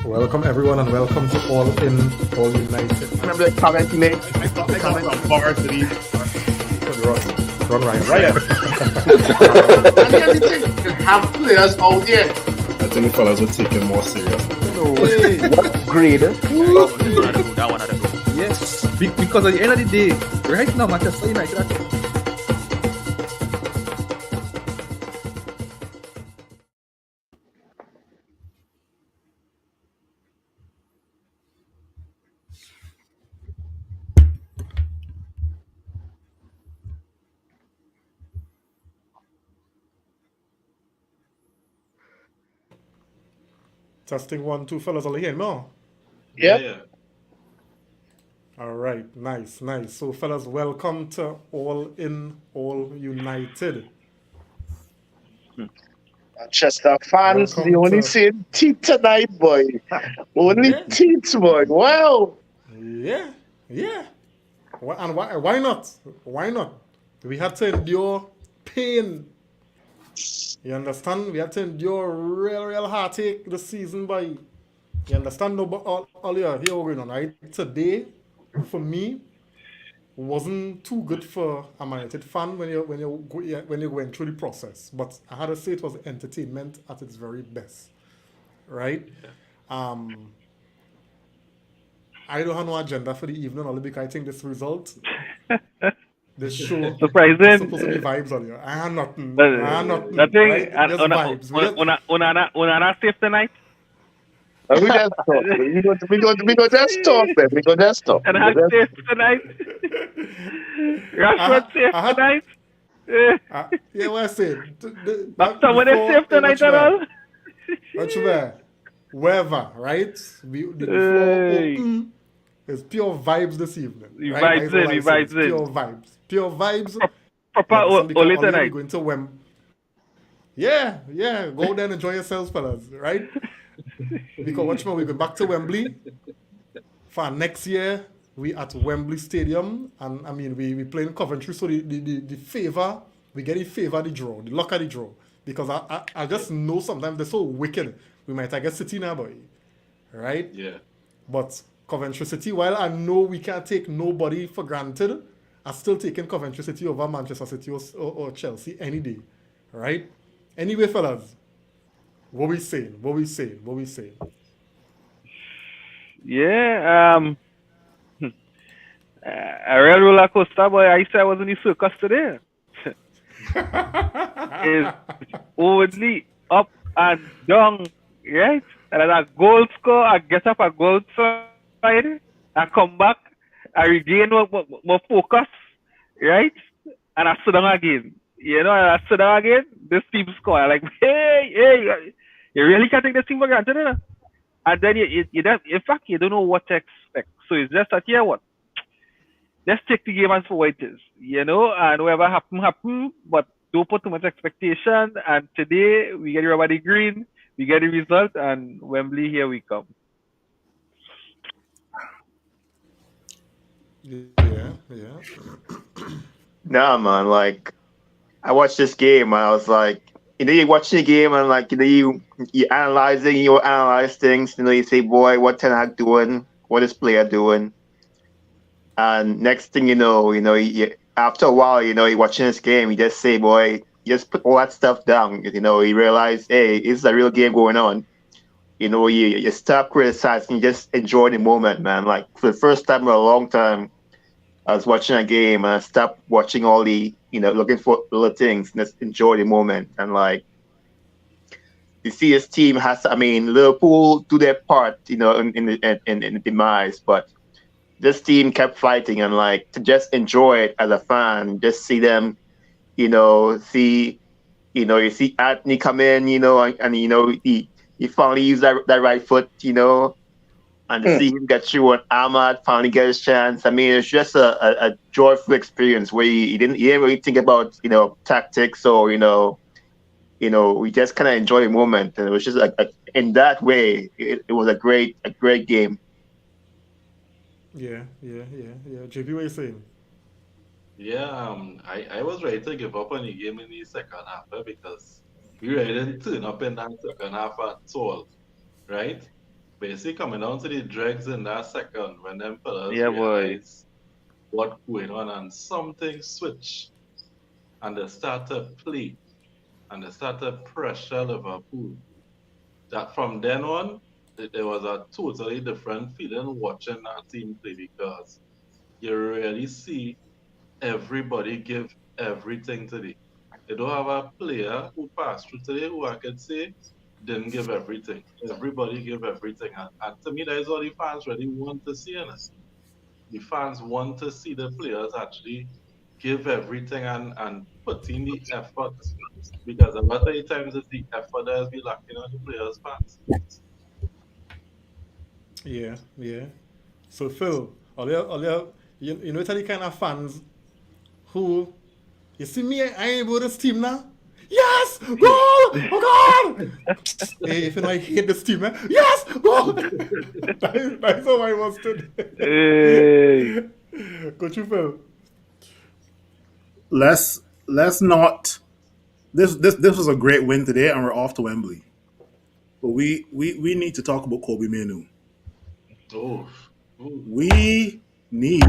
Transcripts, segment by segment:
Welcome everyone and welcome to All In, All United. Remember the comment he made? I thought some varsity. Run Ryan. Riot. And the other thing, you have players out there. I think the fellas would take it more serious. Hey, what grade? That one I don't know. Yes, because at the end of the day, right now, Manchester United are Testing 1, 2 fellas all here, no? Yeah. Alright, nice. So fellas, welcome to All In, All United. Manchester fans, Welcome they only to- see teeth tonight, boy. Only Yeah. teeth, boy. Wow. Yeah. And why not? Why not? We had to endure pain. You understand? We had to endure real heartache this season, boy. You understand? No, but all here we're going on, right? Today, for me, wasn't too good for a Man United fan when you're going through the process. But I had to say it was entertainment at its very best, right? I don't have no agenda for the evening only because I think this result, this show, Surprising. is supposed to be vibes on you. I have nothing. Nothing. Right? Just vibes. Una safe tonight. We just talk. We go just talk, man. We go just talk. And I'm safe tonight. Rashford safe I- tonight. Yeah, what I said. Someone is safe tonight at all. Watch where? Wherever, right? The floor Hey. open. It's pure vibes this evening. We right? vibes That's all in, I we say. It's vibes in. Pure vibes. Pure vibes. Proper Listen, because Ole only tonight. we're going to Yeah. Go there and enjoy yourselves, fellas, right? Because watch me, we go back to Wembley. For next year, we at Wembley Stadium, and I mean we playing Coventry, so the favor we get the favor the draw, the luck of the draw. Because I just know sometimes they're so wicked. We might get City now, boy, right? Yeah. But Coventry City, while I know we can't take nobody for granted, I'm still taking Coventry City over Manchester City or Chelsea any day, right? Anyway, fellas, what we saying? Yeah, a real roller coaster, boy. I said I was in the circus today. It's only up and down, right? And then a goal score, I get up a goal side, I come back, I regain my focus, right? And I sit down again. You know, and I sit down again, this team score. I'm like, hey, you really can't take this team for granted, you know? And then you don't, in fact, you don't know what to expect. So it's just that, yeah, what? Let's take the game as for what it is, you know, and whatever happen, but don't put too much expectation. And today, we get everybody green, we get the result, and Wembley, here we come. Yeah. Nah, man. Like, I watched this game and I was like, you watch the game and like, you analyzing, you analyze things. You say, boy, what Ten Hag doing? What is player doing? And next thing you know, after a while, you watching this game, you just say, boy, you just put all that stuff down. You realize, hey, it's a real game going on. You stop criticizing, you just enjoy the moment, man. Like for the first time in a long time, I was watching a game and I stopped watching all the, looking for little things and just enjoy the moment. And like, you see this team Liverpool do their part, in the demise, but this team kept fighting and like to just enjoy it as a fan, just see them, you see Anthony come in, and he finally used that right foot, and to see him get through and Ahmad finally get his chance. I mean, it's just a joyful experience where he didn't really think about, tactics or, we just kind of enjoy the moment. And it was just in that way, it was a great game. Yeah. JP, what you saying? Yeah, I was ready to give up on the game in the second half because we really didn't turn up in that second half at all, right? basically coming down to the dregs in that second when them fellas Yeah, boy. realize what's going on and something switch and they start to play and they start to pressure Liverpool. That from then on, there was a totally different feeling watching that team play because you really see everybody give everything today. They don't have a player who passed through today who I could say didn't give everything. Everybody give everything. And to me, that is what the fans really want to see in it. The fans want to see the players actually give everything and put in the effort. Because a lot of the times it's the effort that has been lacking on the players' parts. Yeah, yeah. So Phil, you know the kind of fans who you see me, I ain't about this team now. Yes! Goal! Oh God! Hey, if you know I hate this team, man. Yes! Goal! That's how I was today. Hey. Coach you Phil. Let's not. This was a great win today, and we're off to Wembley. But we need to talk about Kobe Manu. Oh, ooh, We need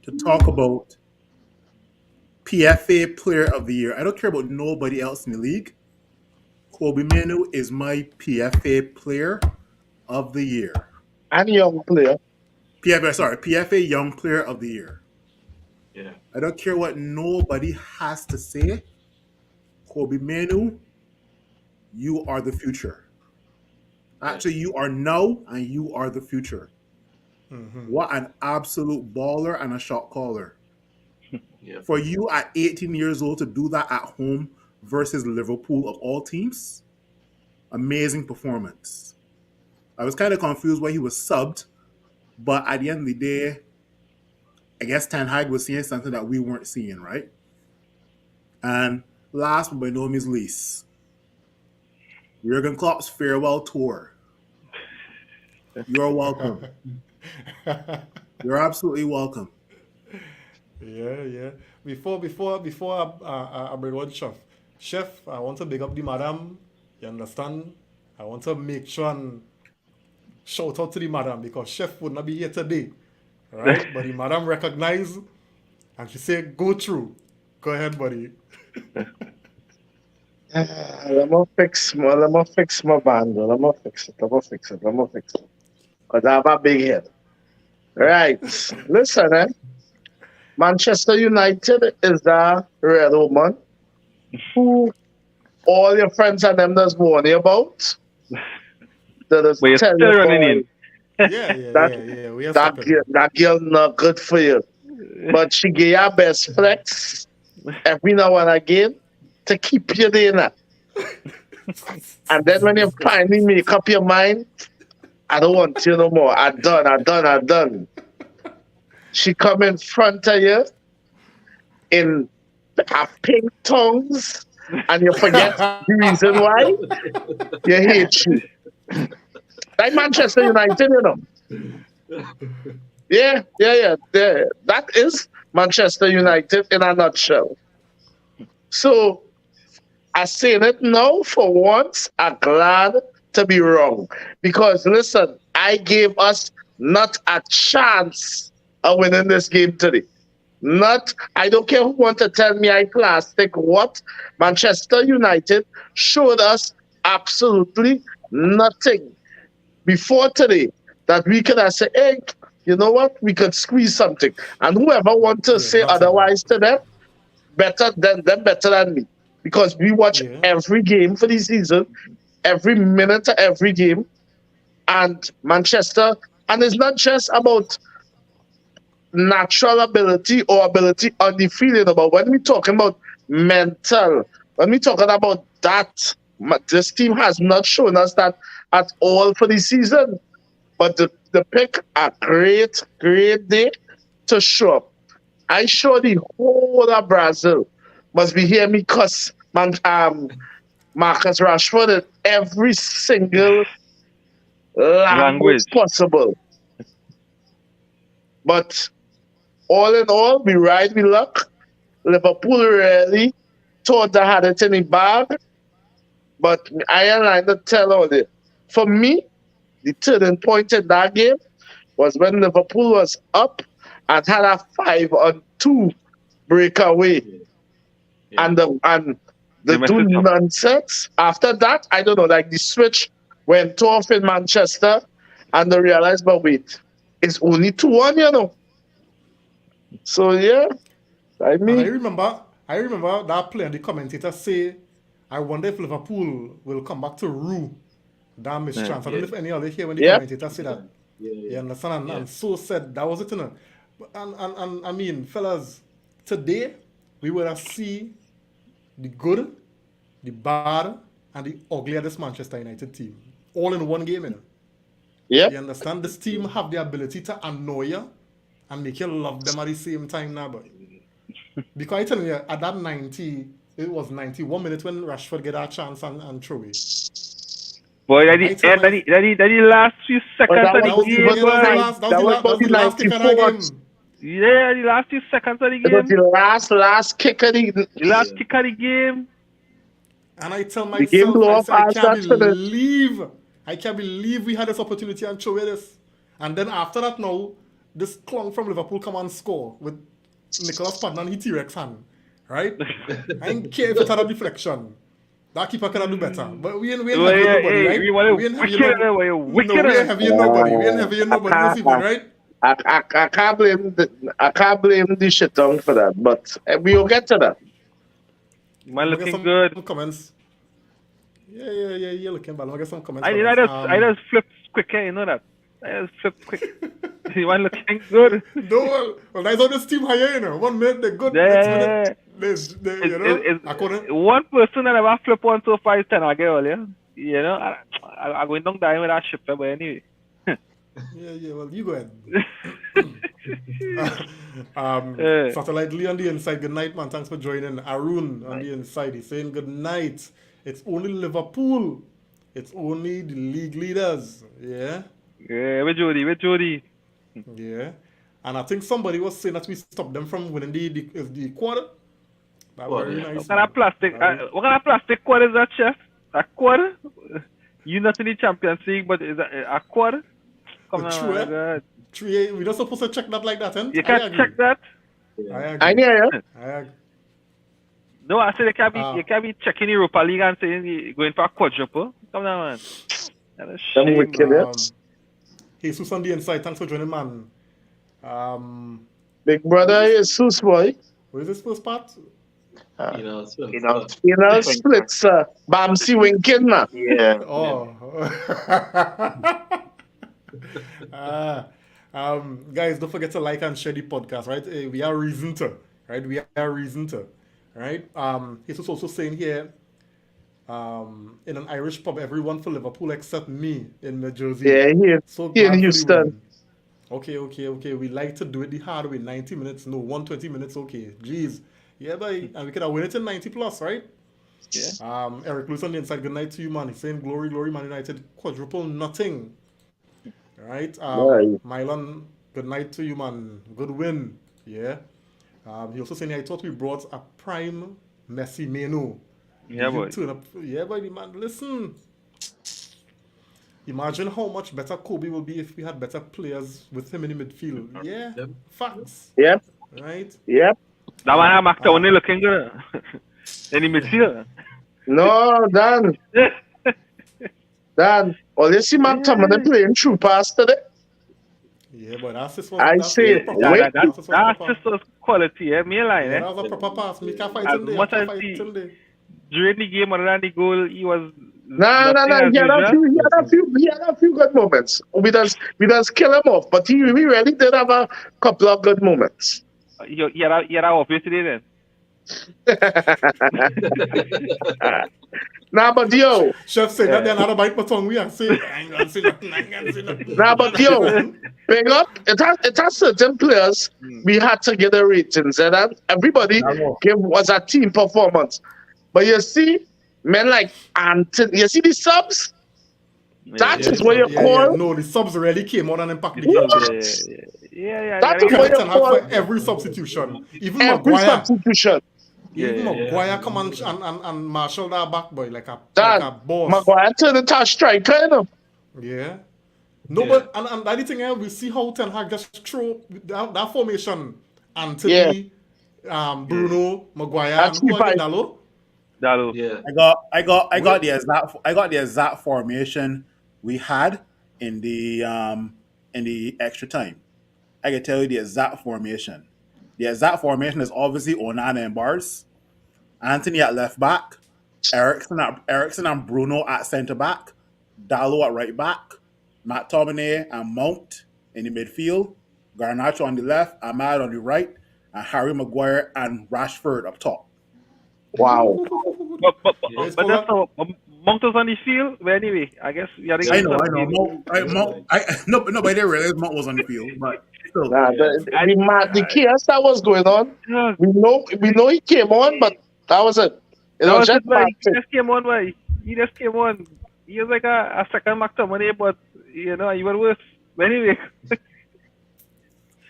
to talk about PFA Player of the Year. I don't care about nobody else in the league. Kobe Manu is my PFA Player of the Year. And young player. PFA Young Player of the Year. yeah, I don't care what nobody has to say. Kobe Manu, you are the future. Actually, yes, you are now and you are the future. What an absolute baller and a shot caller. yeah, For you at 18 years old to do that at home versus Liverpool of all teams, amazing performance. I was kind of confused why he was subbed, but at the end of the day, I guess Ten Hag was seeing something that we weren't seeing, right? And last but by no means least, Jurgen Klopp's farewell tour. You're welcome. You're absolutely welcome. Yeah, yeah. Before I bring one chef, I want to big up the madam. You understand? I want to make sure and shout out to the madam because chef would not be here today, right? But the madam recognized and she said, "Go through." Go ahead, buddy. Let me fix my bando. Let me fix it. Let me fix it. Because I have a big head. Right. Listen, Manchester United is the red woman who all your friends and them that's warning you about. That is But you're tell still you, running boy, in. Yeah. We are that stopping. girl not good for you. But she gave her best flex every now and again to keep you there. And then when you finally make up your mind, I don't want you no more. I'm done. She come in front of you in her pink tongues, and you forget the reason why you hate you. Like Manchester United, you know. Yeah. That is Manchester United in a nutshell. So I saying it now for once. I'm glad to be wrong because listen, I gave us not a chance of winning this game today. Not, I don't care who want to tell me I plastic what. Manchester United showed us absolutely nothing before today that we could have said, hey, you know what? We could squeeze something. And whoever want to Yeah, say nothing. otherwise to them, better than me. Because we watch Yeah. every game for the season, every minute of every game, and Manchester, and it's not just about natural ability or ability on the field, but when we talking about mental, when we talking about that, this team has not shown us that at all for the season. But the pick a great day to show up. I sure the whole of Brazil must be hearing me cuss Marcus Rashford in every single language Language. possible. But all in all, we ride with luck. Liverpool really thought they had it in the bag. But I ain't like to tell all this. For me, the turning point in that game was when Liverpool was up and had a 5-on-2 breakaway. Yeah. And the They messed two it up. nonsense. After that, I don't know, like the switch went off in Manchester and they realized, but wait, it's only 2-1, you know. So yeah, I And mean, I remember that play and the commentator say, I wonder if Liverpool will come back to rue that mischance. I don't know if any other here when the yeah, commentator said that. You Yeah. understand? And, Yeah. and so said that was it, you know. And I mean, fellas, today we will see the good, the bad, and the ugly of this Manchester United team all in one game, you know. yeah. You understand? This team have the ability to annoy you and make you love them at the same time now, boy. Because I tell you, at that 90, it was 91 minutes when Rashford get a chance and throw it. Boy, that I tell my- the last few seconds that of was That was the the, was game, the yeah, boy. that was about that's the the last kick of that 94th. game. Yeah, the last few seconds of the It was game. the last kick of The last kick of the game. And I tell the game myself, blew I up say, I as can't that finished. believe we had this opportunity and show this. And then after that now, this clown from Liverpool come and score with Nicholas Padden and T-Rex hand. Right? I don't care if it had a deflection. That keeper can do better. But we ain't heavy on nobody, right? We want to We ain't heavy wicked. on We no, we ain't heavy on nobody. We ain't heavy on nobody this evening, right? I can't blame the shit on for that, but we'll get to that. Man I'll get looking good. some comments. Yeah, looking bad. I'll get some comments. I just flip quick, you know that. I just flip quick. Man looking good. No, well, that's how this team higher, you know. 1 minute they're good, Yeah. next minute they you know. According, One person that ever flip one so far is 10 I get all, yeah. You know, I'm going down there with that ship, but anyway. yeah, well, you go ahead. Satellite Lee on the inside, good night, man. Thanks for joining. Arun on the inside, he's saying good night. It's only Liverpool. It's only the league leaders. Yeah. Yeah, with Jody. Yeah. And I think somebody was saying that we stopped them from winning the quarter. That very nice. What kind of plastic quarter is that, chef? A quarter? You not in the Champions League, but is that a quarter? Come True, on, God. True, we're not supposed to check that like that, huh? You can't check that. I I agree. hear you. I agree. No, I said you can't be checking Europa League and saying you're going for a quadruple. Come on, man. That's a I'm shame, wicked, man. yeah. Jesus on the inside, thanks for joining, man. Big brother Jesus, boy. What is this first part? Splits, Bamsi winking, man. Yeah. Oh. Guys, don't forget to like and share the podcast, right? We are reason to, right? We are reason to, right? Jesus also saying here, in an Irish pub, everyone for Liverpool except me in New Jersey. Yeah, here So in glad for the Houston. win. Okay. We like to do it the hard way. 90 minutes, no, 120 minutes, okay. Jeez. Yeah, boy. And we could have win it in 90 plus, right? Yeah. Eric Lewis on the inside, good night to you, man. He's saying glory, Man United, quadruple nothing. Right? Right. Mylon, good night to you, man. Good win. Yeah. He also saying, I thought we brought a prime Messi Meno. Yeah, boy. Yeah, boy, man. Listen. Imagine how much better Kobe will be if we had better players with him in the midfield. Yeah. Yep. Facts. Yep, Right? yep. That man have McTowney looking good. In the midfield. No, Dan. All you see, man, Tomlin playing true pass today. Yeah, but that's just I say, That's just a quality, yeah. Me line, Yeah, eh. that was a proper pass. Me can't fight As till much as during the game other than the goal, he was No. He had a few good moments. We just kill him off, but we really did have a couple of good moments. You had a obvious today then. Nah, but yo, Chef said that they're not a bite my tongue. We are saying, I ain't gonna say nothing. nah, but yo, big up. It has certain players we had to get the ratings, and everybody was a team performance. But you see, men like Anthony, you see the subs. That's just what you call. No, the subs really came on and impacted the game. Yeah. That's what you call for every substitution. Even every Maguire. substitution. Even Maguire come and marshal that back, boy, like a Dan, boss. Maguire turned into a striker, you know. Yeah. No, Yeah. but and the other thing we see how Ten Hag just throw that formation. Yeah. Anthony, Bruno, Maguire, That's and who again? fine. Dalo. Dalo. Yeah. I got the exact formation we had in the extra time. I can tell you the exact formation. The exact formation is obviously Onana and Bars, Anthony at left back, Ericsson and Bruno at centre back, Dallo at right back, Matt Tominay and Mount in the midfield, Garnacho on the left, Ahmad on the right, and Harry Maguire and Rashford up top. Wow. Where's But that's Poland? how Mount was on the field. But anyway, I guess you had to I give know, him I some know. game. No, but I didn't realize Mount was on the field, but still. Nah, the chaos that was going on. Yeah, We know he came on, but that was it. It that was was just it, man. bad He thing. just came on, man. He just came on. He was like a second McTominay, but even worse. But anyway,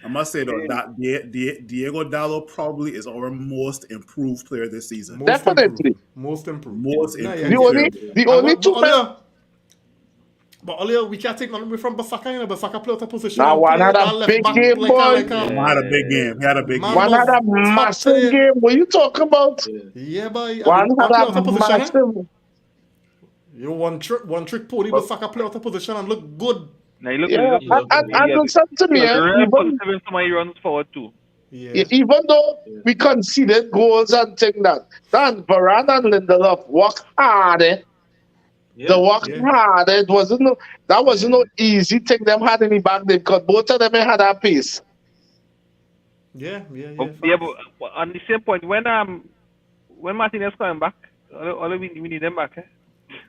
I must say though that Diego Dallo probably is our most improved player this season. Definitely. Most improved. Most Yeah, improved. The only two men. But earlier we can't take nothing away from Basaka. Basaka play out a position. Now, and one play had a that left big back game, like boy. He had a big game. He had a big Man, game. One had a was top massive today. game. What are you talking about? Yeah, boy. One had play out a a position. massive. You one trick pony Basaka play out a position and look good. now you look, Yeah, he look, and do something to me. he Eh? really Even, positive in some of he runs forward too. Yeah. even though we conceded goals and things that Varane and Lindelof work hard. Eh? Yeah. They work hard. It wasn't no easy thing them had in the back there because both of them had that pace. Yeah. Yeah, but on the same point, when Martinez coming back, all we need them back. Eh?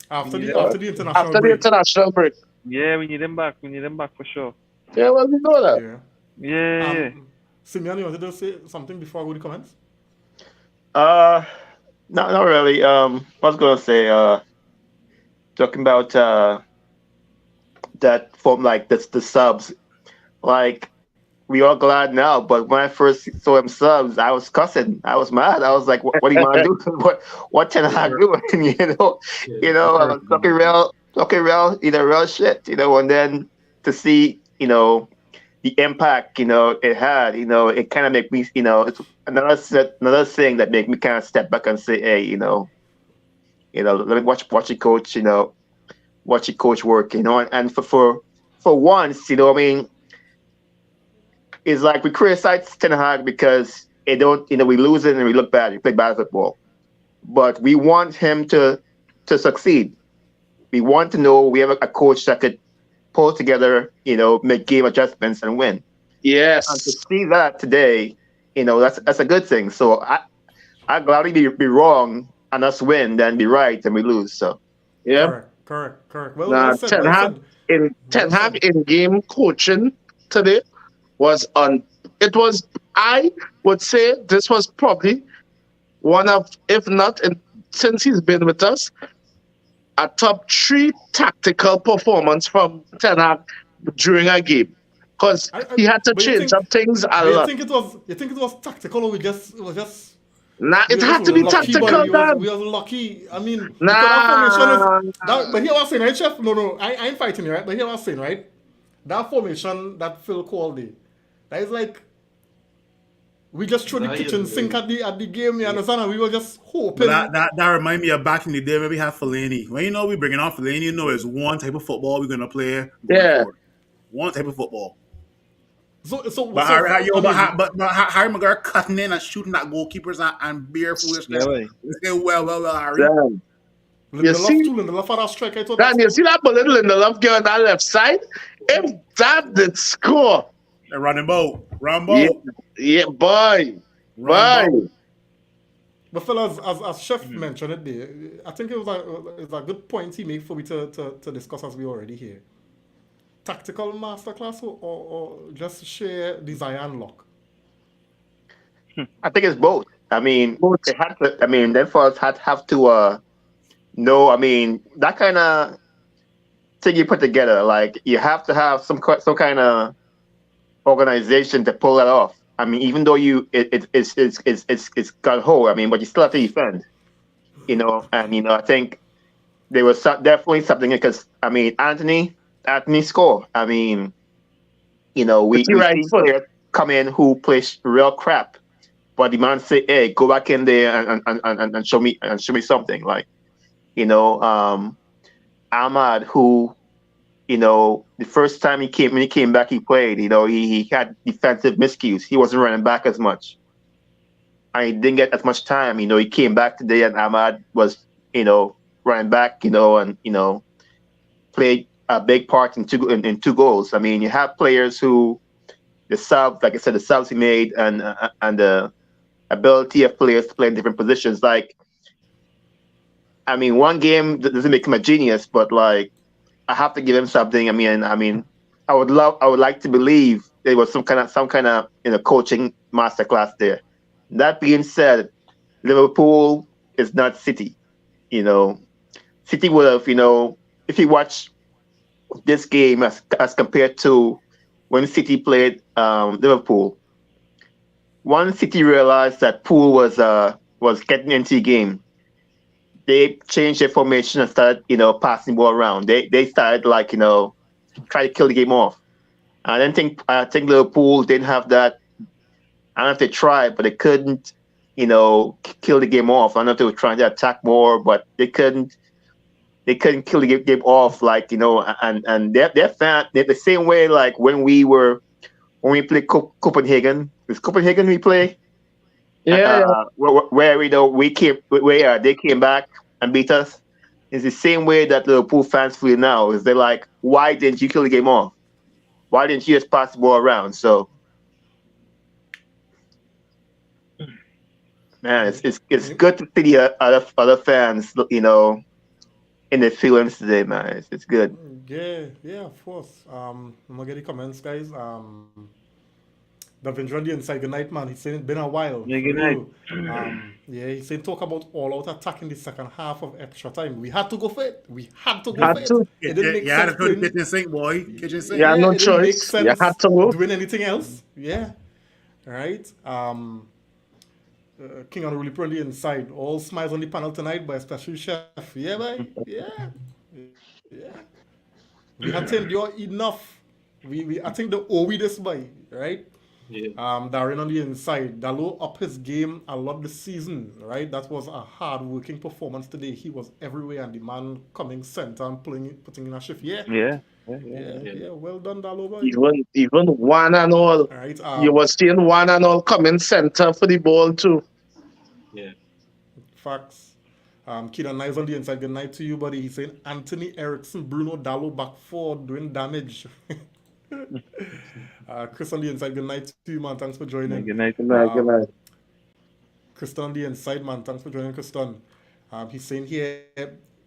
After the international After the break. international break. Yeah, we need them back. We need them back for sure. Yeah, well, we know that. Yeah. Simeon, you wanted to say something before I go to the comments? Not really. I was gonna say, talking about that from like the subs, like we are glad now, but when I first saw him subs, I was cussing. I was mad. I was like, "What do you want to do? What Ten Hag doing?" Talking real, real shit. And then to see, the impact, it had, it kind of make me, it's another thing that make me kind of step back and say, hey, let me watch the coach, watch the coach work, and for once, I mean, it's like we criticize Ten Hag because it don't, we lose it and we look bad, we play bad football, but we want him to succeed. We want to know we have a coach that could pull together, make game adjustments and win. Yes. And to see that today, that's a good thing. So I'd gladly be wrong and us win than be right and we lose. So yeah. Correct. Well said. Ten Hag in game coaching today was I would say this was probably one of, if not, since he's been with us, a top 3 tactical performance from Ten Hag during a game, because he had to change some things a lot. You think it was tactical, or it was just? Nah, it had to be tactical, Dan. We was lucky. I mean, Nah. but here I was saying, right, Chef? No, I ain't fighting you, right? But here I was saying, right? That formation that Phil called it, that is like. We just threw the kitchen sink at the game, you understand? And we were just hoping. That remind me of back in the day when we had Fellaini. When we bringing on Fellaini, it's one type of football we're gonna play. Yeah. Forward. One type of football. But Harry Maguire cutting in and shooting at goalkeepers and beer foolishness. Yeah, well, Harry. Damn. Lindelof had a strike. I thought Dan, you see that bullet Lindelof get on that left side? If that did score. They're running boat. Yeah, boy. Boat. But fellas, as Chef mentioned it there, I think it's a good point he made for me to discuss as we already here. Tactical masterclass or just sheer desire and luck? I think it's both. I mean, it had to. I mean, them for us have to know. I mean, that kind of thing you put together, like you have to have some kind of organization to pull that off. I mean, even though it's gun ho. I mean, but you still have to defend. And I think there was definitely something because I mean, Anthony Anthony score. I mean, we Pretty right seen foot. players come in who play real crap, but the man say, "Hey, go back in there and show me something." Like, Ahmad, who the first time when he came back, he played. He had defensive miscues. He wasn't running back as much. I didn't get as much time. He came back today, and Ahmad was, running back, and played a big part in two goals. I mean, you have players who like I said, the subs he made, and the ability of players to play in different positions. Like, I mean, one game doesn't make him a genius, but like, I have to give him something. I mean, I would like to believe there was some kind of coaching masterclass there. That being said, Liverpool is not City. City would have, if you watch this game as compared to when City played Liverpool, once City realized that Poole was getting into the game, they changed their formation and started, passing the ball around. They started try to kill the game off. I think Liverpool didn't have that. I don't know if they tried, but they couldn't, kill the game off. I don't know if they were trying to attack more, but they couldn't. They couldn't kill the game off, and they're fan. They're the same way like when we played Copenhagen. Is Copenhagen we play? Yeah. Where they came back and beat us. It's the same way that Liverpool fans feel now. Is they're like, why didn't you kill the game off? Why didn't you just pass the ball around? So, man, it's good to see the other fans, in their feelings today, man. It's good. Yeah, of course. I'm gonna get the comments, guys. Davindra on the inside, good night, man. He's saying it's been a while. Yeah, For good night. real. Yeah, he's saying talk about all out attack in the second half of extra time. We had to go for it. We had to go Had for it. to. It didn't make You had sense to throw the doing, kitchen sink, boy. Kitchen sink. Yeah, no it didn't make choice. You sense had to go. doing anything else. Yeah. Right. King Unruly Pro on the inside. All smiles on the panel tonight, but especially Chef. Yeah, boy. Yeah. We had to endure enough. I think the OE this boy, right? Yeah. Darren on the inside. Dalo up his game a lot this season, right? That was a hard working performance today. He was everywhere, and the man coming center and putting in a shift. Yeah. Well done, Dalo boy. Even one and all. All right. You were seeing one and all coming center for the ball too. Yeah. Facts. Keenan Nice on the inside. Good night to you, buddy. He's saying Anthony Erickson, Bruno Dalo back forward doing damage. Chris on the inside. Good night to you, man. Thanks for joining. Good night. Good night. Kristen on the inside, man. Thanks for joining, Kristen. He's saying here,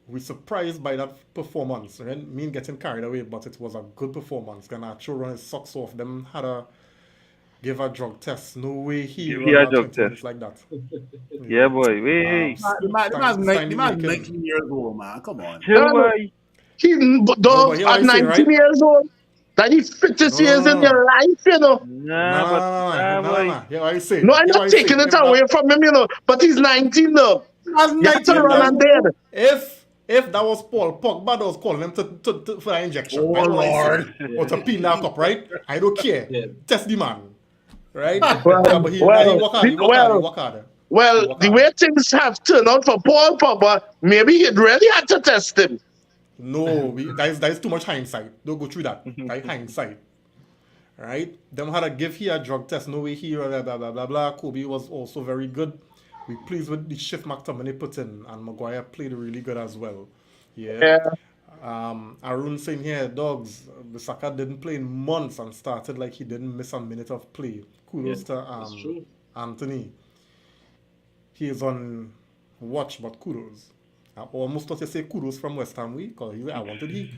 we're surprised by that performance. Right? Me getting carried away, but it was a good performance. Ganacho run his socks off. Them had a give a drug test. No way he Give run you a that drug 20 minutes test. like that. Yeah, boy. Wait. The man's 19 years old, man. Come on. Chill, boy. He but dog here I at say, 19 right? years old. That the fittest years in your life, No, boy. Here I say. No, I'm Here not I say, taking it if away that- from him, but he's 19 now. That's You have to 19 run years and old. dead. If that was Paul Pogba that was calling him to for an injection, Oh, right? What I Lord. say? Or to peel that up, right? I don't care. Yeah. Test the man, right? Well, But he work hard. He work hard. Well, the way things have turned out for Paul Pogba, maybe he'd really had to test him. No, that is too much hindsight. Don't go through that. Right? Hindsight. Right? Them had to give here a drug test. No way here, blah, blah, blah, blah, blah. Kobe was also very good. We pleased with the shift McTominay put in, and Maguire played really good as well. Yeah. Arun saying here, dogs, Bissaka didn't play in months and started like he didn't miss a minute of play. Kudos That's to true. Anthony. He is on watch, but kudos. I almost thought to say kudos from West Ham week, because I wanted he.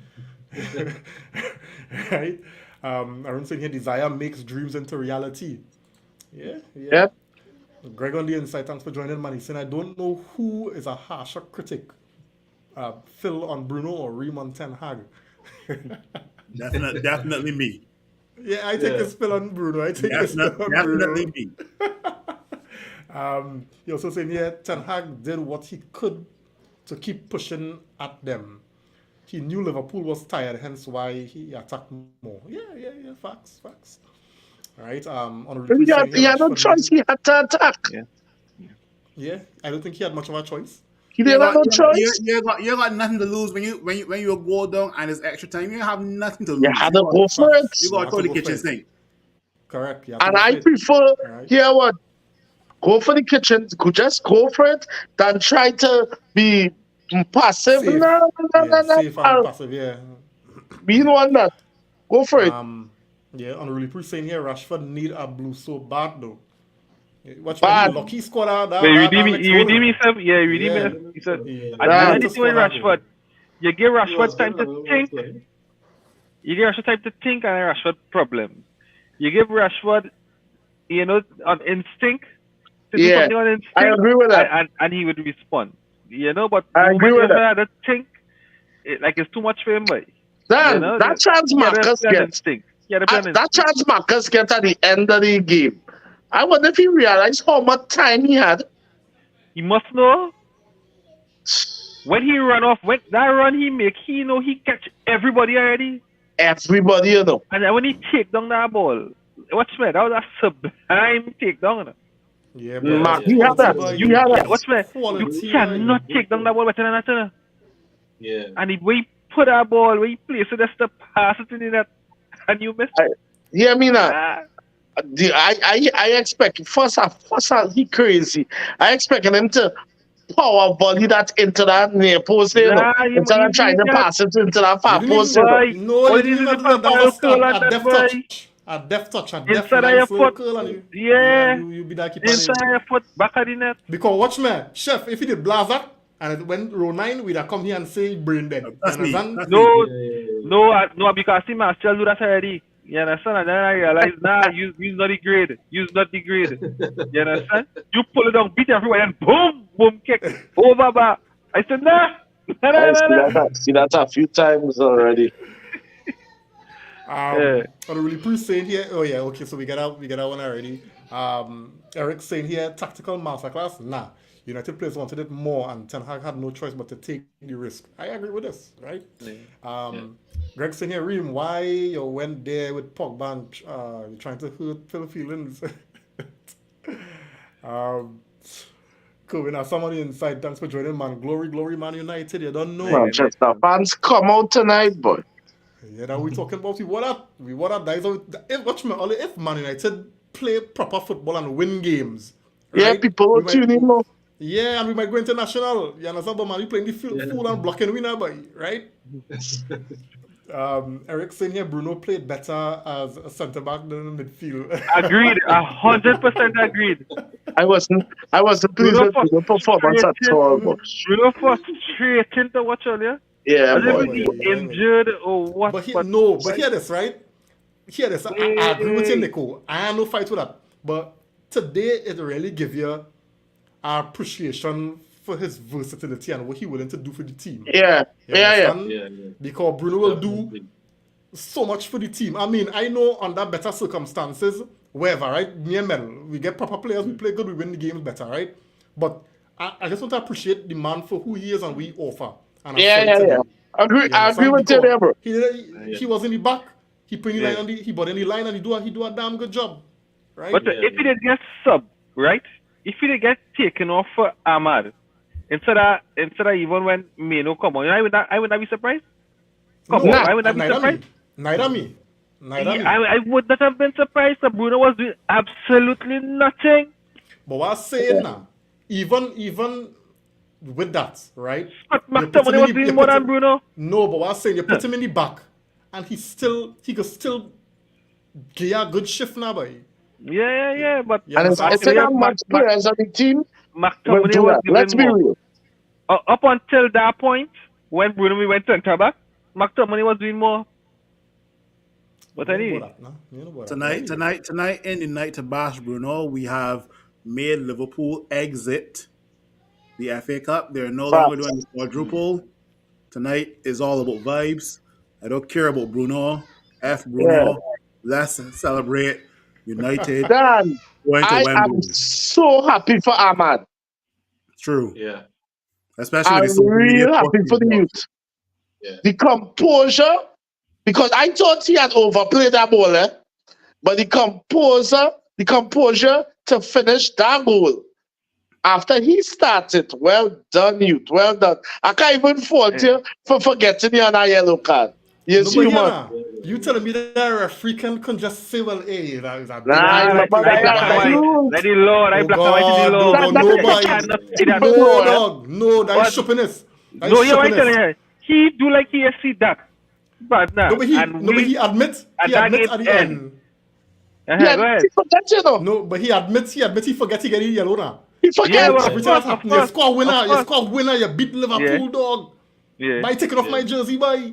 Right? Arun saying here, desire makes dreams into reality. Yeah. Yep. Greg on the inside, thanks for joining, man. He's saying, I don't know who is a harsher critic, Phil on Bruno or Reem on Ten Hag. Definitely me. Yeah, I think it's Phil on Bruno. I think it's Phil on Definitely Bruno. me. He also saying, yeah, Ten Hag did what he could to keep pushing at them. he knew Liverpool was tired, hence why he attacked more. Yeah. Facts. All right. On a He replay saying he here, had no Rashford choice. He had to attack. yeah, I don't think he had much of a choice. He You didn't have got, no you, choice. you got nothing to lose when you go down and it's extra time. You have nothing to lose. You had to go for it. You got to throw the kitchen sink. Correct. You have to And go I for it. prefer, All right. hear what? Go for the kitchen. Just go for it than try to be passive. Safe. No. Safe and passive. Yeah. We don't want that. Go for it. Yeah. On a replay saying here, Rashford need a blue so bad though. Watch Bad. when he lucky scored that. He that redeem next himself. goal. Yeah, he redeem Yeah. himself. Yeah. And Yeah. the thing with Rashford, you give He was Rashford time good, to he was think. good. You give Rashford time to think and Rashford problem. You give Rashford, on instinct, to do Yeah, something on instinct, I agree with that. and he would respond. But I the agree moment with you had to think, it's too much for him, boy. Then that chance he had to Marcus play on gets. instinct. He had to play on That instinct. chance Marcus gets at the end of the game. I wonder if he realized how much time he had. He must know. When he run off, when that run he make, he catch everybody already. Everybody, you know. And then when he take down that ball, watch me, that was a sublime take down. Yeah, Mark, but he had that. boy. He had that. Watch me, Quality, you cannot boy. take down that ball better than that. Yeah. And when he put that ball, when he placed it, that's the pass it in that, and you missed. Yeah, I mean, Ah. I expect first he crazy. I expected him to power volley that into that near post there, instead of trying to pass it into that far post. No, you didn't even do that. That was a deft touch. A deft touch. A deft Inside of your slow foot. curl and you. Yeah. You be that keeper. Inside your foot, back of the net. Because watch me, chef, if he did blast that, and it went row 9, we'd have come here and say brain dead. That's me. No, because he must still do that already. You understand? And then I realized, use not the grade. Use not the grade. You understand? You pull it down, beat everyone, and boom, kick. Over, back. I said, nah. See that a few times already. On a really pretty saying here, oh yeah, okay, so we got that one already. Eric saying here, tactical masterclass. Nah, United players wanted it more, and Ten Hag had no choice but to take the risk. I agree with this, right? Greg saying here, Reem, why you went there with Pogba and you're trying to hurt Phil feelings? Cool, now somebody inside, thanks for joining, man. Glory, Man United. You don't know. Manchester fans come out tonight, boy. Yeah, now we talking about we what that is. Watch me, only if Man United play proper football and win games. Yeah, right? people will tune in more. Yeah, and we might go international. You understand, but man, we playing the full and blocking winner, boy, right? Eric saying here, Bruno played better as a centre back than in midfield. Agreed, 100% agreed. I wasn't pleased with the performance at all. Bruno frustrating to watch earlier. Yeah, boy. Injured or what? But hear this, right? Hear this. I agree with you, Nico. I have no fight with that. But today, it really give you appreciation for his versatility and what he willing to do for the team. Yeah. Because Bruno will do so much for the team. I mean, I know under better circumstances, wherever, right? Me and Mel, we get proper players, we play good, we win the games better, right? But I just want to appreciate the man for who he is and what he offer. And I agree with you there, bro. He was in the back. He put in the line he brought in the line and he do a damn good job. Right? But if he did get sub, right? If he did get taken off for Ahmad, instead of even when Meno come on, I would not be surprised. I would not be surprised. Neither me. I would not have been surprised that Bruno was doing absolutely nothing. But what I'm saying now, even with that, right? But McTominay was doing more than Bruno. No, but what I'm saying, you put him in the back, and he could still give a good shift now, boy. Yeah, but and I said how much players on the team. McTominay was Let's be real. Up until that point, when Bruno went to centre back, McTominay was doing more. But anyway, tonight in the night to bash Bruno, we have made Liverpool exit the FA Cup. They're no longer doing the quadruple. Tonight is all about vibes. I don't care about Bruno. F Bruno. Yeah. Let's celebrate United. Dan, I am so happy for Ahmad. True. Yeah. Especially I'm really happy for the youth. the composure, because I thought he had overplayed that ball, but the composure to finish that goal after he started. Well done, youth. Well done. I can't even fault you for forgetting you on a yellow card. Yes, No, but you man. Yana, you telling me that a referee can just say, well, hey, that is a big Nah, deal. but Like black and white. rules. Let it law, like black and white in the law. Dog, That- no, that- boy. that- Cannot say that. No, dog. No, that is But- shoppiness. That No, is yeah, what I'm telling shoppiness. you. He do like he see that. But nah. No, but he admits and that at game the end. Yeah, Go ahead. he forgets, you know. No, but he admits he forgets he getting yellow now. He forgets. Yeah, well, Everything that's happening, you score winner, of course. you beat Liverpool, dog. Yeah. By taking off my jersey, boy.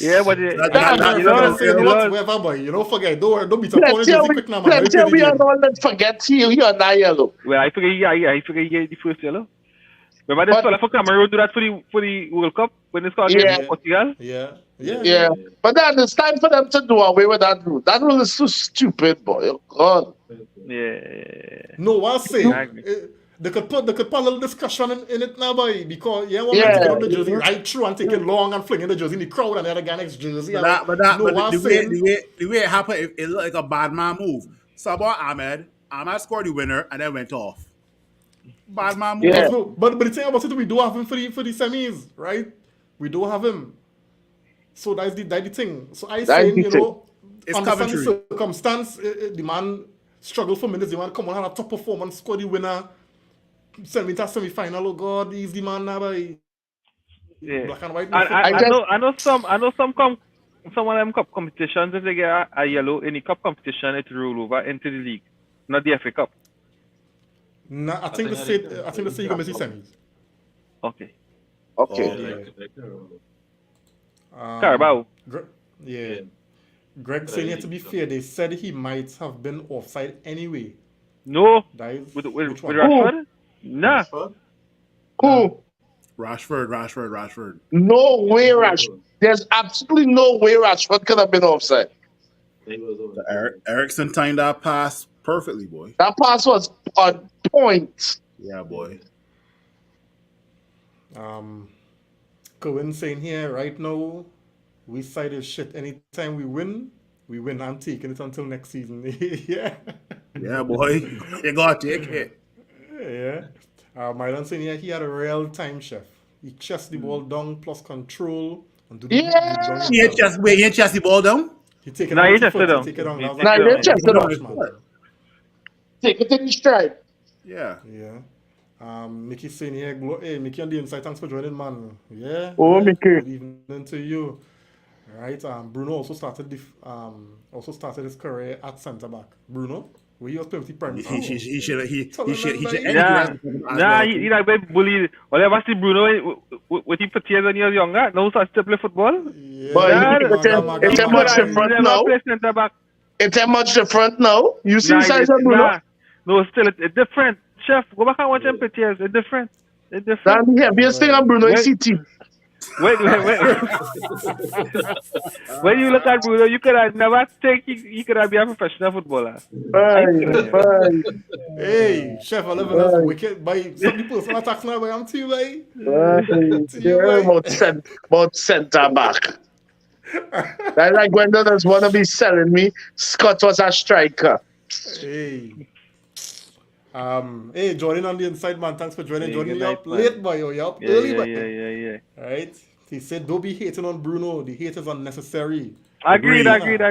Yeah, but Whatever, boy. You don't forget. Don't beat up on the jersey quick now, man. Plenty Replay the we are game. not let forget he on that yellow. well, I figure he get the first yellow. Remember this But- fella for Cameroon do that for the World Cup when they scored against Portugal? Yeah. But then it's time for them to do away with that rule. That rule is so stupid, boy. Oh, God. Yeah. No, I'll say I agree. they could put a little discussion in it now, boy, because one Yeah. man taking out the jersey right through and taking long and flinging the jersey in the crowd and the other guy next jersey. But I'm saying, the way it happened, it looked like a bad man move. Sabah Ahmed scored the winner and then went off. Bad man move. Yeah. no, but the thing about it, we do have him for the semis, right? We do have him. So that's the thing. So I saying, the thing. It's understand the Coventry. circumstance. The man struggled for minutes. The man come on and have top performance, score the winner, send me to semi-final. Oh God, he's the man now. By Yeah. black and white. I know some some of them cup competitions if they get a yellow in the cup competition it roll over into the league. Not the FA Cup. Nah, I think they say you can miss the semis. Okay. Okay. Carabao. Yeah. Greg saying here, to be fair, they said he might have been offside anyway. No. That is With which one? Rashford? Nah. Who? Rashford. No way, Rashford. There's absolutely no way Rashford could have been offside. Ericsson timed that pass perfectly, boy. That pass was on point. Yeah, boy. Cohen saying here right now, we side is shit. Anytime we win. I'm taking it until next season. Yeah. Yeah, boy. You gotta take it. Yeah. Mylan saying here he had a real time, chef. He chest the ball down plus control and do the Yeah. He ain't chest the ball down. He take it Nah, down. he with just the foot, sit down. He take it down. He That was take like it down. a Just sit down. flash, man. Take it in stride. Yeah. Yeah. Mickey saying here, hey, Mickey on the inside, thanks for joining, man. Yeah. Oh, yeah. Mickey. Good evening to you. Right. Bruno also started his career at centre back. Bruno, where he was playing with the Premier. He should. Yeah. Nah, he like very bullied. Whatever see Bruno with him for years when he was younger, now starts to play football. Yeah. But it's a much He different never now. play centre back. It's a much different now. You see Nah, size of Bruno? No, still it's different. Chef, go back and watch him for years. It's different. It's That's different. the heaviest thing on Bruno is Wait. CT. Wait. When you look at Bruno, you could have never think he could have been a professional footballer. Bye. Hey, chef, I live in us wicked. By some people, some attacks now, but I'm to you, boy. About center back. That's like when others want to be selling me. Scott was a striker. Hey. Hey, Jordan on the inside, man. Thanks for joining. Hey, Jordan, good you're night, up man. late, boy. You're up early, boy. Yeah. Right? He said, don't be hating on Bruno. The hate is unnecessary. Agreed. Agreed,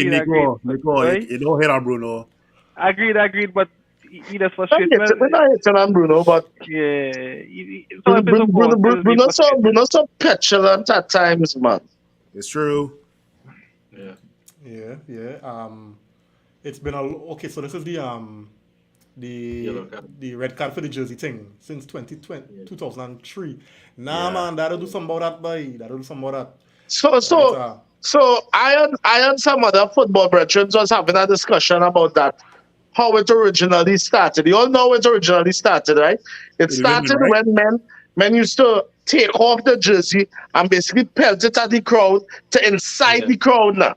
Nico. Right? You don't hit on Bruno. Agreed, but he does frustrate me. We're not hitting on Bruno, but Yeah. Some people support him, Bruno so petulant at times, man. It's true. Yeah. It's been okay. So this is the red card for the jersey thing since 2003. Nah, man, that'll do something about that, boy. That'll do something about that. So I and some other football brethren was having a discussion about that. How it originally started. You all know how it originally started, right? It started when men used to take off the jersey and basically pelt it at the crowd to incite the crowd now.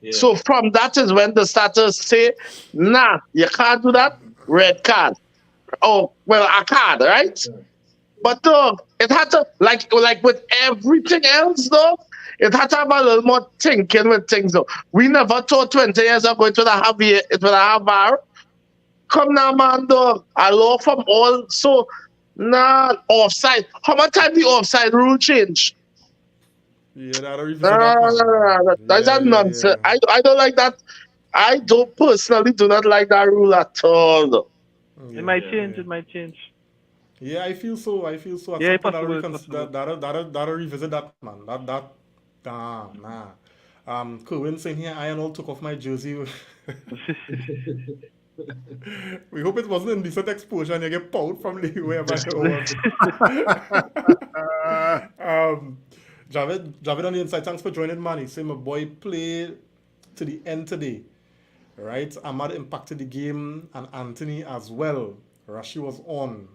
Yeah. So from that is when the starters say, nah, you can't do that. Red card. Oh, well, a card, right? But it had to like with everything else though. It had to have a little more thinking with things though. We never thought 20 years ago it would have VAR. Come now, man, dog. A law from all so offside. How much time the offside rule change? Yeah, that'll revisit that one. That's a nonsense. Yeah. I don't like that. I don't personally do not like that rule at all. Though. Yeah, It might yeah, change. yeah. It might change. Yeah, I feel so. At Yeah, some point, possible. Possible. that'll revisit that, man. Nah. Kerwin saying here, I and all took off my jersey. We hope it wasn't indecent exposure and you get pulled from the wherever it was. Javid on the inside, thanks for joining, man. He said my boy played to the end today. Right? Ahmad impacted the game and Anthony as well. Rashi was on.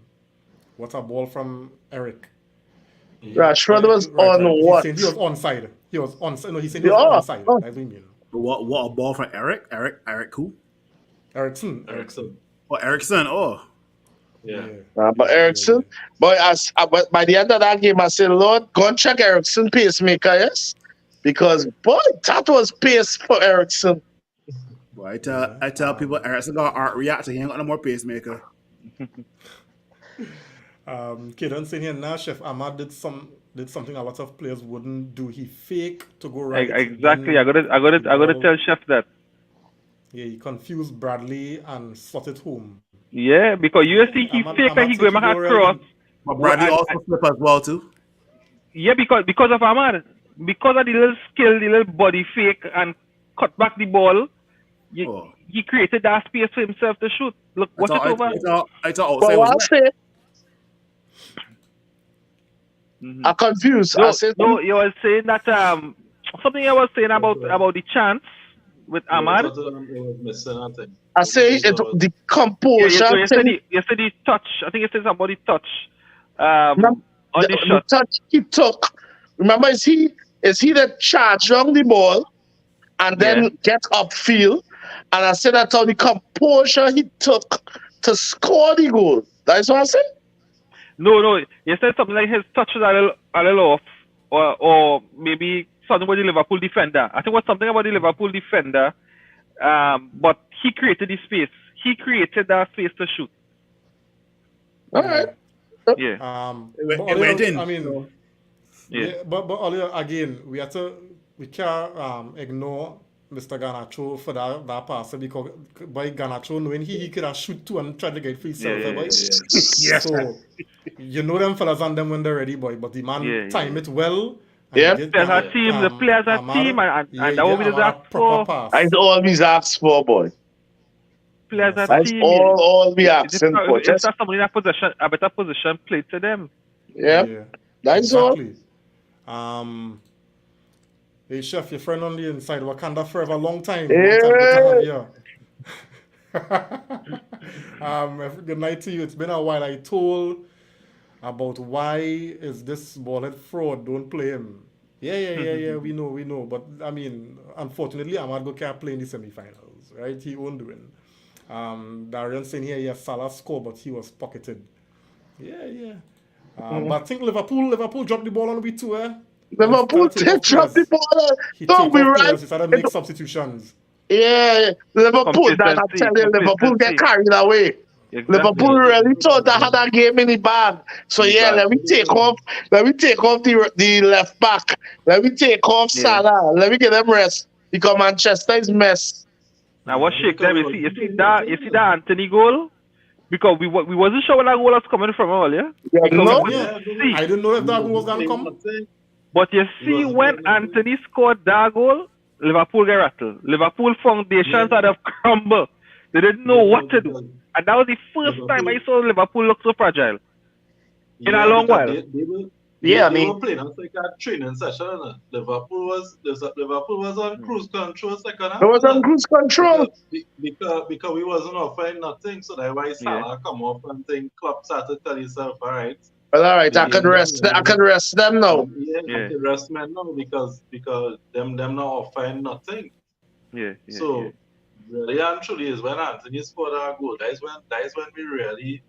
What a ball from Eric. Rashford was on what? He was onside. He was onside. No, he said he was onside. That's what you mean. What a ball from Eric? Eric who? Erickson. Oh, Erickson. Oh. Yeah. But Erickson, but by the end of that game, I said, Lord, go and check Erickson pacemaker, yes? Because, boy, that was pace for Erickson. Boy, I tell people Erickson got art reactor. He ain't got no more pacemaker. Kidan saying here now, Chef Ahmad did something a lot of players wouldn't do. He faked to go right. Exactly. I gotta tell Chef that. Yeah, he confused Bradley and slotted home. Yeah, because you see he faked and he going back across. But Bradley also slip as well too. Yeah, because of Ahmad. Because of the little skill, the little body fake and cut back the ball, he created that space for himself to shoot. Look, watch it over. I thought outside was wet. I'm confused. No, you were saying that something I was saying about the chance with Ahmad. I say the composure. You said the touch. I think you said somebody touch. On the shot. The touch he took. Remember, is he that charge on the ball and then get upfield? And I said that's how the composure he took to score the goal. That's what I said. No. You said something like his touch is a little off, or maybe something about the Liverpool defender. I think it was something about the Liverpool defender, but he created the space. He created that space to shoot. All right. Yeah. It went in. I mean, but again, we can't ignore Mr. Garnacho for that pass because by Garnacho knowing he could have shoot two and try to get free self. Yes. So you know them fellas on them when they're ready, boy. But the man time it well. Yeah. The players are team, and that will be the proper pass. I always ask for, boy. Players are That's team. all we asking for. It's not somebody in a better position played to them. Yeah. That's exactly. Hey, Chef, your friend on the inside, Wakanda forever, long time. Yeah. Good night to you. It's been a while. I told about why is this ballhead fraud. Don't play him. Yeah. We know. But I mean, unfortunately, Ahmad can't play in the semi-finals, right? He won't win. Darian saying here, yes, Salah scored, but he was pocketed. Yeah. But I think Liverpool dropped the ball on we too, eh? Liverpool did drop the ball. Don't be right. He started to make substitutions. Yeah, Liverpool. That I tell you, Liverpool get carried away. Exactly. Liverpool really thought they had a game in the bag. So let me take off the left back. Let me take off Salah. Let me get them rest because Manchester is mess. Now what shake them? You see that Anthony goal? Because we wasn't sure where that goal was coming from earlier. I didn't know if that goal was gonna come. But you see, when Anthony scored that goal, Liverpool get rattled. Liverpool foundations had crumbled. They didn't know what to do. And that was the first time I saw Liverpool look so fragile in a long while. They were playing like a training session. Liverpool was on cruise control second half. It was on cruise control. Because we wasn't offering nothing, so that's why Salah come off and think Klopp started to tell himself, all right. Well, all right, I can rest them now. I can rest them now because them not offering nothing. Really and truly is when Anthony scored our goal. That is when we really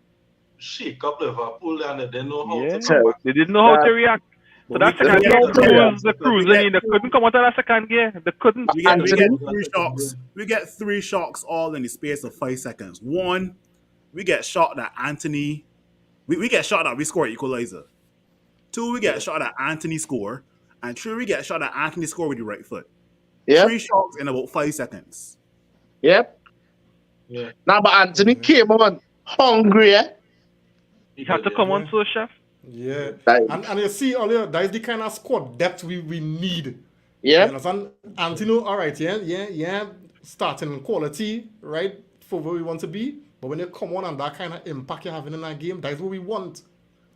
shake up Liverpool and they didn't know how Yeah. to come back. They didn't know how to react. So But that second we gear, get- the cruising, they couldn't come out of that second gear. They couldn't. We get Anthony? 3 shocks. We get 3 shocks all in the space of 5 seconds. One, we get shot at Anthony. We get shot at we score equalizer. 2, we get shot at Anthony score. And 3, we get shot at Anthony score with the right foot. Yep. 3 shocks in about 5 seconds. Yep. Yeah. Now, but Anthony came on hungry. He had to come on to a chef. Yeah. Right. And you see earlier, that is the kind of squad depth we need. You Yeah. understand? Anthony, all right, yeah, starting quality, right, for where we want to be. But when you come on and that kind of impact you're having in that game, that's what we want.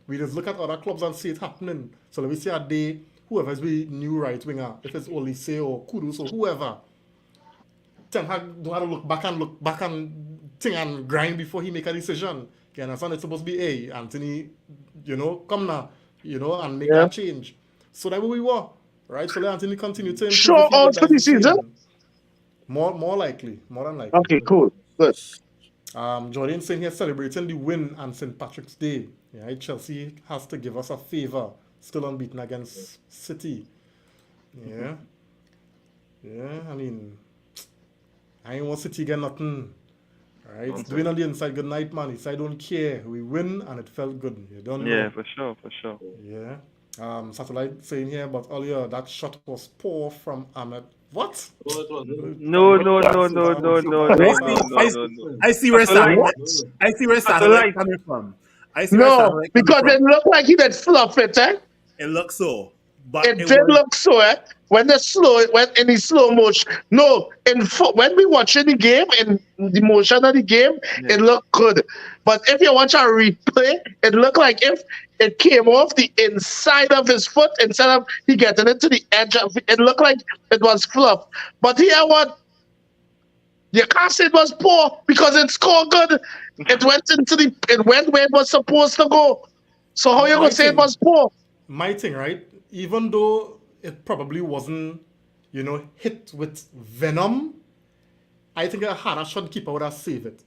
We just look at other clubs and see it happening. So let me see a day, whoever's we new right winger, if it's Olise or Kudus or whoever, Ten Hag don't have to look back and thing and grind before he make a decision. You understand? It's supposed to be, hey, Anthony, come now, and make that change. So that's what we were, right? So let Anthony continue to improve. Sure, if he all gets for the that season? decision. More than likely. Okay, cool. Good. Jordan saying here celebrating the win on St. Patrick's Day. Yeah, Chelsea has to give us a favor. Still unbeaten against City. Yeah. Yeah, I mean, I ain't want City get nothing. Right? It's doing on the inside. Good night, man. Inside don't care. We win and it felt good. You don't know. Yeah, for sure. Yeah. Satellite saying here, but earlier that shot was poor from Ahmed. What? Oh, it was. No. I see where Satellite. satellite coming from. I see where No, satellite because coming it looked like he did fluff it, eh? from. It looks so. But It did look so, eh? When they slow, it went in the slow motion. No, when we watching the game, in the motion of the game, it looked good. But if you watch a replay, it looked like if it came off the inside of his foot instead of he getting it to the edge of it, looked like it was fluff. But here what? You can't say it was poor because it scored good. It went where it was supposed to go. So how you gonna say it was poor? My thing, right? Even though it probably wasn't, hit with venom, I think a harder shot keeper would have saved it.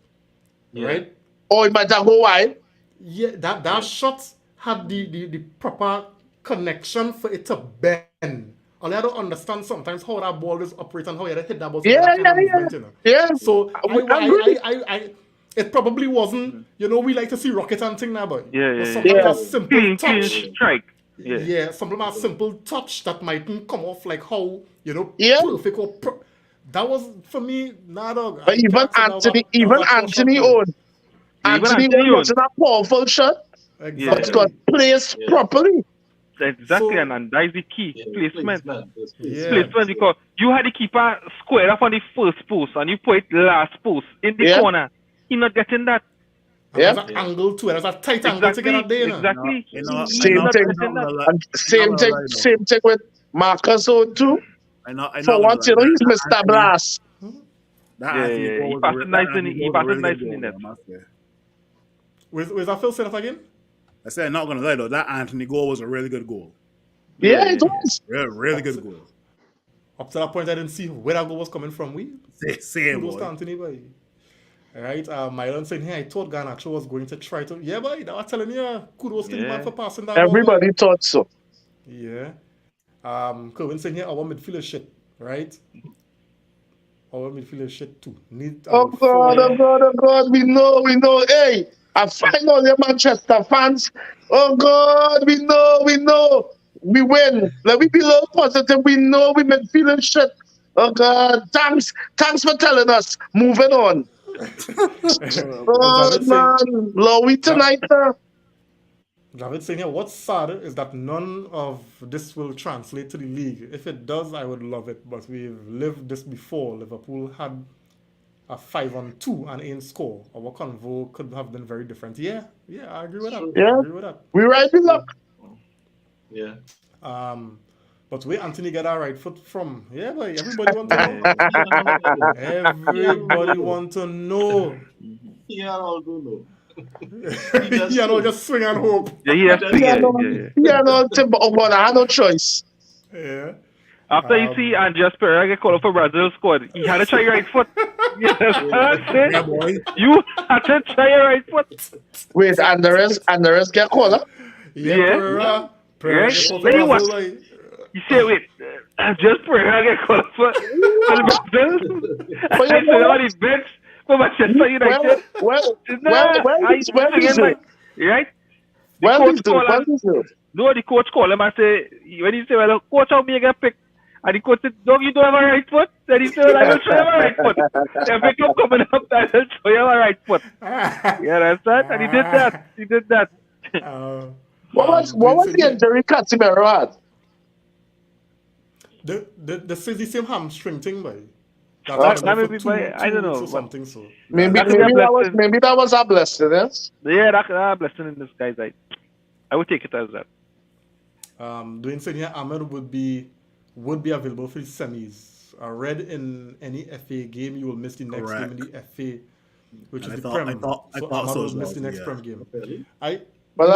Right? Or it might have go wide. Yeah, that shot had the proper connection for it to bend. Only I don't understand sometimes how that ball is operating, how you hit that ball. Yeah. So I it probably wasn't, we like to see rocket and thing now, but Yeah. sometimes a simple Clean touch. strike. Yeah, something a simple touch that mightn't come off like how, Yeah. perfect or that was for me, nah dog. But even Anthony owned. Anthony wasn't a powerful shot, but it got placed properly. Exactly, So- and that is the key. Placement. Yeah. Placement, because you had the keeper square up on the first post and you put it last post in the Yeah. corner. He not getting that. Yeah. There's an angle too, there's a tight angle to get up there. Exactly. You know, He not thing. getting that. And same thing with Marcus own too. For once, he's Mr. Blast. Yeah. He passed it nice in the net. Where's that Phil say that again? I said, not gonna lie though, that Anthony goal was a really good goal. Yeah, it was. Really good goal. Up to that point, I didn't see where that goal was coming from. Same Kudos to boy. Anthony, boy. Alright, Myron saying here, I thought Garnacho was going to try to. Yeah, boy, that was telling you, kudos to the man for passing that Everybody thought so. ball. Yeah. Kerwin saying here, our midfielder shit, right? Our midfielder shit too. Oh God, we know. Hey, I find all your Manchester fans. Oh God, we know. We win. Let me be a little positive. We know we been feeling shit. Oh God, thanks for telling us. Moving on. Oh man, Lowy tonight. David saying here, what's sad is that none of this will translate to the league. If it does, I would love it. But we've lived this before. Liverpool had a 5-on-2 and ain't score. Our convo could have been very different. Yeah, I agree with that. Yeah. I agree with that. We right with luck. Yeah. But where Anthony get our right foot from? Yeah, boy, everybody want to know. Everybody want to know. Yeah, I'll do no. Just swing and hope. Yeah, Yeah, no, Tim, but I had no choice. Yeah. After you see Andreas Pereira get called up for Brazil squad, he had to try your right foot. You understand what I'm saying? Yeah, boy. You had to try your right foot. Wait, and the rest get called up? Yeah, Yeah. Pereira Right? get called Tell for you what. Brazil, like, You say, wait, Andreas Pereira get called up for Brazil? But I said, on the bench for Manchester United. Well, I is it? right? The Well, coach is call it? Well, him. is it? No, the coach call him and say, when he say, well, coach, how me get picked? And the coach said, dog, you don't have a right foot? Then he said, well, I will show you my right foot. If they come coming up, I will show you my right foot. You understand? And he did that. He did that. What was the injury Casemiro had? The same hamstring thing, boy. That may be by, I don't know. Or something, so. Maybe That could be a blessing. that was a blessing, yes? Yeah, that's a blessing in disguise. I would take it as that. Doing saying here, Ahmed would be available for the semis. I read in any FA game you will miss the next game in the FA, which is the Prem. I thought Ahmed so will as miss well, the next yeah. Prem game. But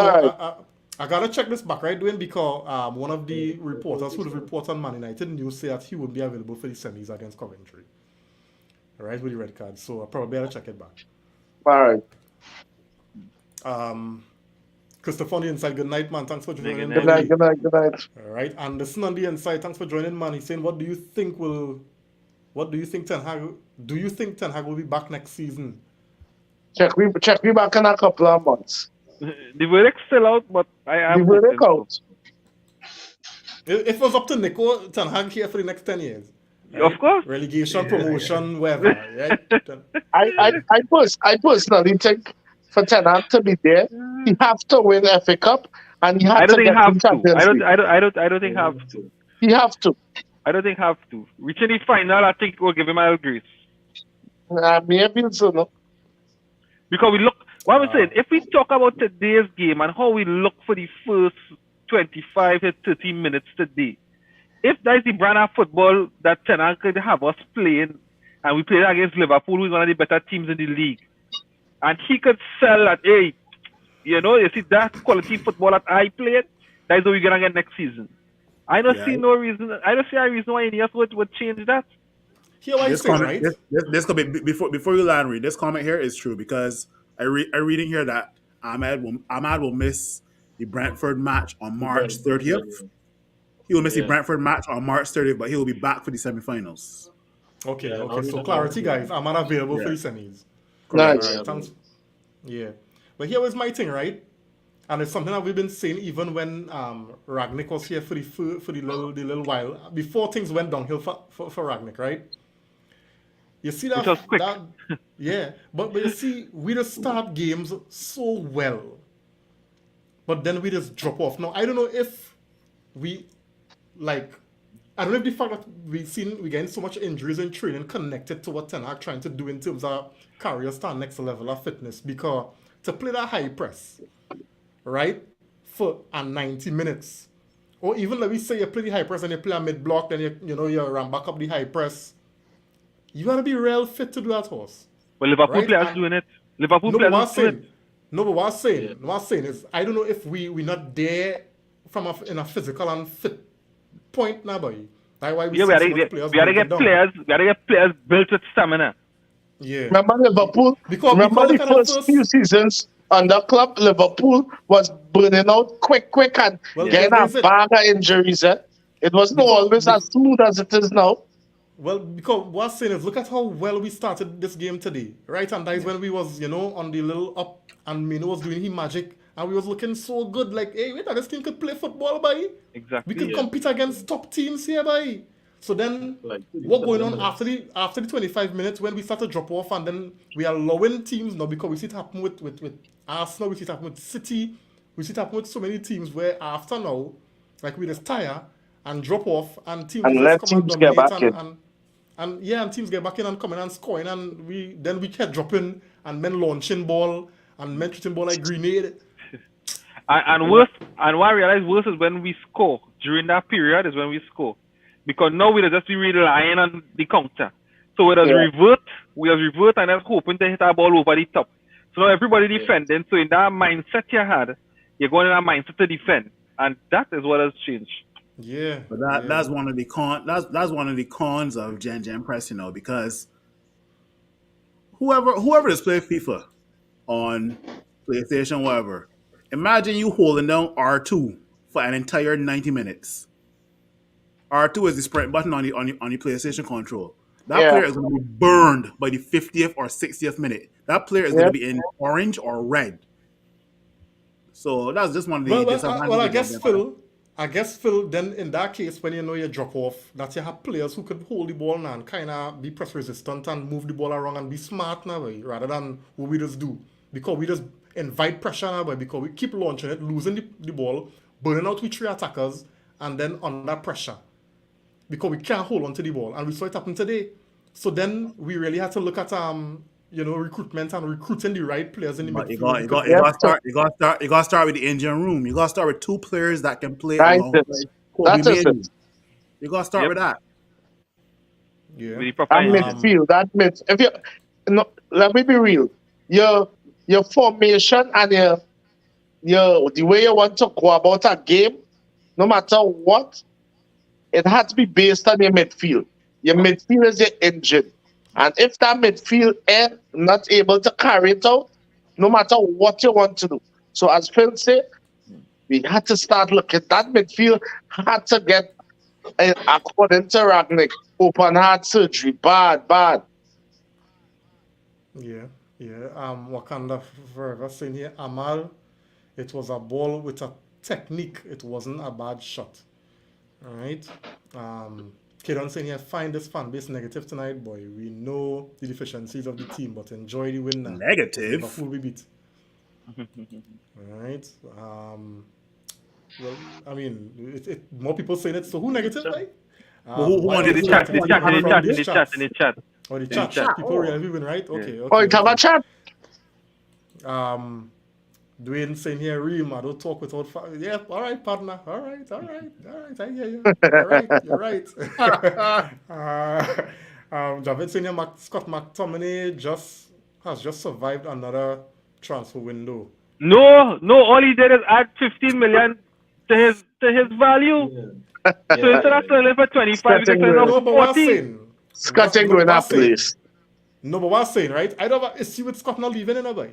I gotta check this back, right, Dwayne, because one of the reporters who reports on Man United news say that he would be available for the semis against Coventry. All right, with the red card. So I probably gotta check it back. all right. Christopher on the inside, good night, man. Thanks for joining. Good night. All right, Anderson on the inside, thanks for joining, man. He's saying, what do you think Ten Hag? Do you think Ten Hag will be back next season? Check me back in a couple of months. The verdict's still out, but I am. The verdict out. If it was up to Nico, Ten Hag here for the next 10 years. Right? Of course. Relegation, promotion, whatever. Right? I personally think for Ten Hag to be there, he have to win FA Cup and he I has don't to think get have the to. Champions League. I don't think have to. He have to. I don't think have to. Reaching the final, I think we'll give him a grace. Maybe so, no. Because we look, what I'm saying, if we talk about today's game and how we look for the first 25 to 30 minutes today, if that's the brand of football that Ten Hag could have us playing, and we played against Liverpool, who's one of the better teams in the league, and he could sell that, hey, you see that quality football that I played, that's what we're going to get next season. I don't see no reason, I don't see a reason why any of us would change that. Here what This saying, comment, right? this could be before you land read. This comment here is true because I reading here that Ahmad will miss the Brentford match on March 30th. He will miss the Brentford match on March 30th, but he will be back for the semifinals. Okay. So clarity, guys. I'm not available for the semis. Nice. Right, thanks. Yeah. But here was my thing, right? And it's something that we've been saying even when Ragnick was here for the little while before things went downhill for Ragnick, right? You see that? Which was quick. But you see, we just start games so well, but then we just drop off. Now I don't know if I don't know if the fact that we getting so much injuries in training connected to what Ten Hag trying to do in terms of career stand next level of fitness, because to play that high press, right, for 90 minutes, or even let me say you play the high press and you play a mid block, then you run back up the high press. You gotta be real fit to do that, horse. Well, Liverpool right? players doing it. Liverpool players doing it. No, but what I'm saying is, I don't know if we're not there in a physical and fit point now, boy. That's why we gotta get players built with stamina. Yeah. Remember Liverpool? Remember the first few seasons under club, Liverpool was burning out quick and getting a bag of injuries. It wasn't always as smooth as it is now. Well, because what I'm saying is, look at how well we started this game today, right? And that is when we was, on the little up, and Mino was doing his magic, and we was looking so good, like, hey, wait, this team could play football, boy. Exactly. We could compete against top teams here, boy. So then, what going on after the 25 minutes when we start to drop off, and then we are allowing teams now, because we see it happen with Arsenal, we see it happen with City, we see it happen with so many teams where after now, like we just tire and drop off, and teams let teams get back in. And teams get back in and coming and scoring, and we kept dropping and men launching ball and men shooting ball like grenade. And worse, and what I realize worse is when we score. During that period is when we score. Because now we're just relying on the counter. So we just revert and then hoping to hit our ball over the top. So now everybody defending. So in that mindset you had, you're going in that mindset to defend. And that is what has changed. Yeah. But yeah. that's one of the that's one of the cons of Gen Press, because whoever is playing FIFA on PlayStation, whatever, imagine you holding down R2 for an entire 90 minutes. R2 is the sprint button on the PlayStation control. That Yeah. player is going to be burned by the 50th or 60th minute. That player is going Yeah. to be in orange or red. So that's just one of the Well, disadvantages I of guess Gen Press. Phil. Then in that case, when you drop off, that you have players who could hold the ball now and kind of be press resistant and move the ball around and be smart now, boy, rather than what we just do, because we just invite pressure now, boy, because we keep launching it, losing the ball, burning out with 3 attackers, and then under pressure, because we can't hold on to the ball, and we saw it happen today. So then we really had to look at recruitment and recruiting the right players in the But midfield. you got to start with the engine room. You got to start with 2 players that can play That is alongside it. Kobe That is Manu. it. You got to start Yep. with that. Yeah. With the proper That engine. midfield, if you no, let me be real. Your formation and your the way you want to go about a game, no matter what, it has to be based on your midfield. Your midfield is your engine. And if that midfield is not able to carry it out, no matter what you want to do. So as Phil said, we had to start looking. That midfield had to get, according to Ragnick, open heart surgery. Bad. Yeah. Wakanda Forever saying here, Amal, it was a ball with a technique. It wasn't a bad shot. All right. Kidon saying here, find this fan base negative tonight, boy. We know the deficiencies of the team, but enjoy the win now. Negative? Liverpool we beat. All right. Well, I mean, more people saying it. So who negative, right? Who why wanted is the it chat? In the chat. Oh, the chat. People really win, right? Okay. Oh, you have a chat? Dwayne saying here, Reem, I don't talk without yeah, all right, partner. All right. I hear you. You're right. Javid saying here, Scott McTominay has just survived another transfer window. No, all he did is add 15 million to his value. Yeah. So instead of selling for 25, you can sell No, for but what I'm 40. saying, Scotting going that place. No, but what I'm saying, right? I don't have issue with Scott not leaving anybody.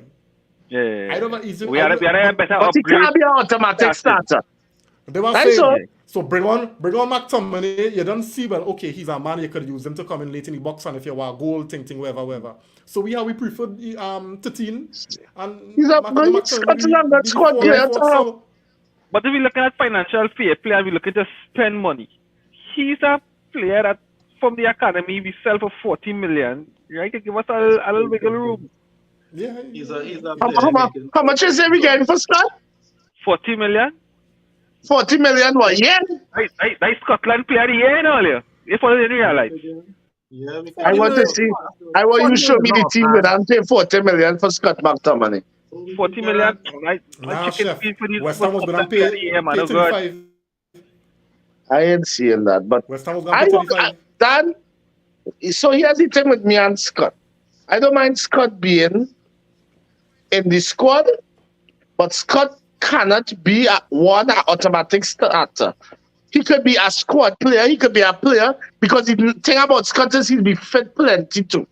Yeah. I don't have issue. We had a better But he upgrade. can't be an automatic starter. They were That's all. saying, so bring on McTominay. You don't see, well, okay, he's a man, you could use him to come in late in the box, and if you want a goal, whatever. So we preferred Titin. And He's a good Scotland that squad player. But if we're looking at financial fair play and we're looking to spend money, he's a player that from the academy we sell for 40 million. Right? Give us a little wiggle room. Yeah. He's a How much is it we getting for Scott? 40 million? 40 million what? Yeah. Right, Scotland player of the year and all here. If I didn't realize. Yeah, we I want to see. I want you to show me the team with and pay 40 million for Scott McTominay. 40 million, right? Nah, Chicken chef. feed for these West Ham was going to Scotland player of the year, man. pay Oh, God. 35. I ain't seeing that, but West Ham was going to pay 35. Dan. So here's the thing with me and Scott. I don't mind Scott being in the squad, but Scott cannot be an automatic starter. He could be a squad player. He could be a player because the thing about Scott is he'll be fit plenty too,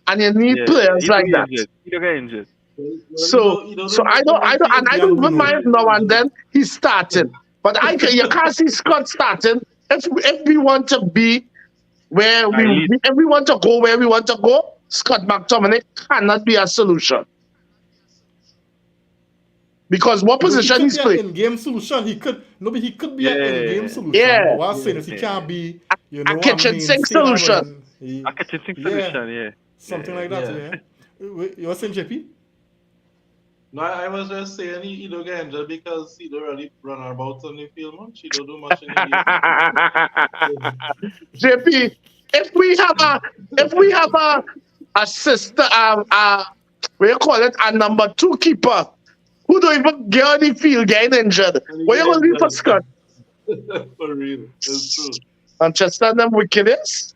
and you need players like that. He don't get injured. So I don't even mind now and then he's starting, but you can't see Scott starting if we want to be where if we want to go where we want to go. Scott McTominay cannot be a solution. Because what position he's playing? In-game solution, he could be an in-game solution. Yeah. But what I'm saying is he can't be, a kitchen sink solution. A kitchen sink solution, yeah. Something like that, yeah. You were saying, JP? No, I was just saying he don't get injured because he don't really run about on the field much. He don't do much in the game. JP, if we have a sister, what you call it, a number 2 keeper who don't even get on the field getting injured, what you gonna do for Scott? For real, it's true. Manchester them wickedness.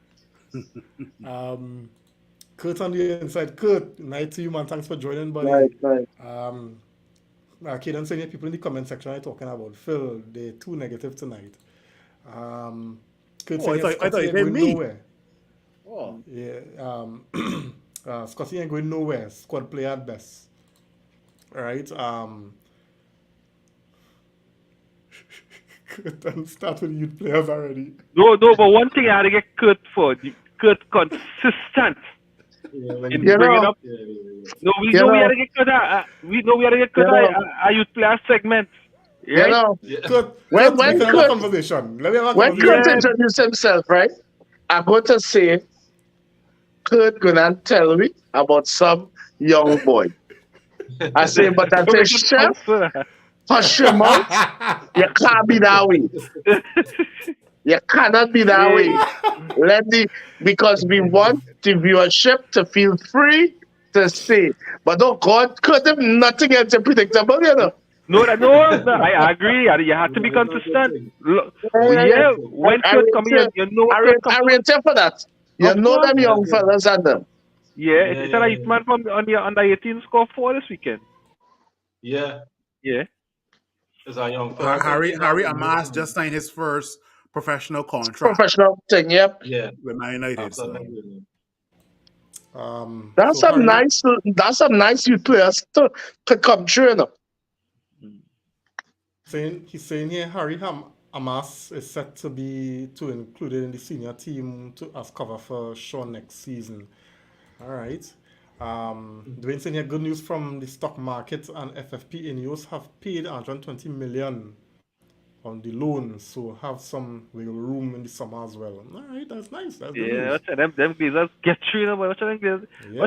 Kurt on the inside. Kurt, night to you, man. Thanks for joining, buddy. Right. Kaden saying here, people in the comment section are talking about Phil. They're too negative tonight. Could Oh, say I thought Scotty you ain't said going me. nowhere. Oh. Yeah, Scotty ain't going nowhere. Squad player at best. All right. Don't start with youth players already. No, but one thing I had to get Kurt for. Kurt consistent in You bringing know, up. No, we you know we know, had to get Kurt. We know we had to get Kurt you know, our youth player segment. you Right? know. Yeah. Kurt, When we when can have a Kurt conversation. Let me have a when conversation. Kurt Yeah. introduced himself, right? I'm going to say Kurt gonna tell me about some young boy. I say, but I So say, we can chef, answer that. hush your mouth. You can't be that way. You cannot be that Yeah. way. Because we want the viewership to feel free to say. But oh God, could have nothing else predictable, you know. No, I agree. You have to be consistent. Yeah, when I Kurt come here, you know what Kurt come I with. rate you for that. You Of know course. them young fellas and them. Yeah, it's a right man from on the under 18 score 4 this weekend. Yeah. Yeah. It's a young fella. Harry Amas just signed his first professional contract Professional thing, yep. Yeah. with Man United. So. That's So some Harry, nice youth players to come through, you know. he's saying here Harry Amas is set to be included in the senior team as cover for Shaw next season. All right. Dwayne saying here good news from the stock market and FFP Ineos have paid 120 million on the loan, so have some wiggle room in the summer as well. All right, that's nice. That's good news. Them Glazers get through, you know, but them Glazers, Yeah.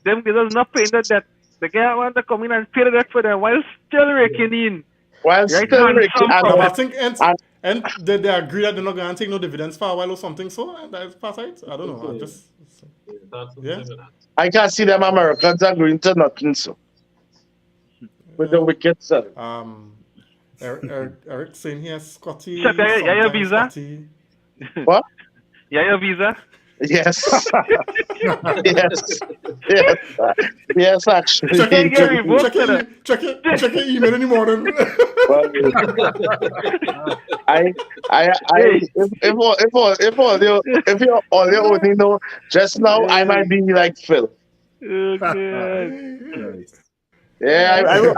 them Glazers not paying that debt. The guy want to come in and pay the debt for them while still raking in. While Right? still raking, But I think and they agree that they're not going to take no dividends for a while or something. So that's past right. I don't know. I just yeah. I can't see them Americans agreeing to nothing, so with the wicked son. Eric saying here, Scotty. Check your visa. Scotty. What? Your visa. Yes. Yes, actually. Check your email in the morning. If you only know just now, I might be like Phil. Okay. Yeah,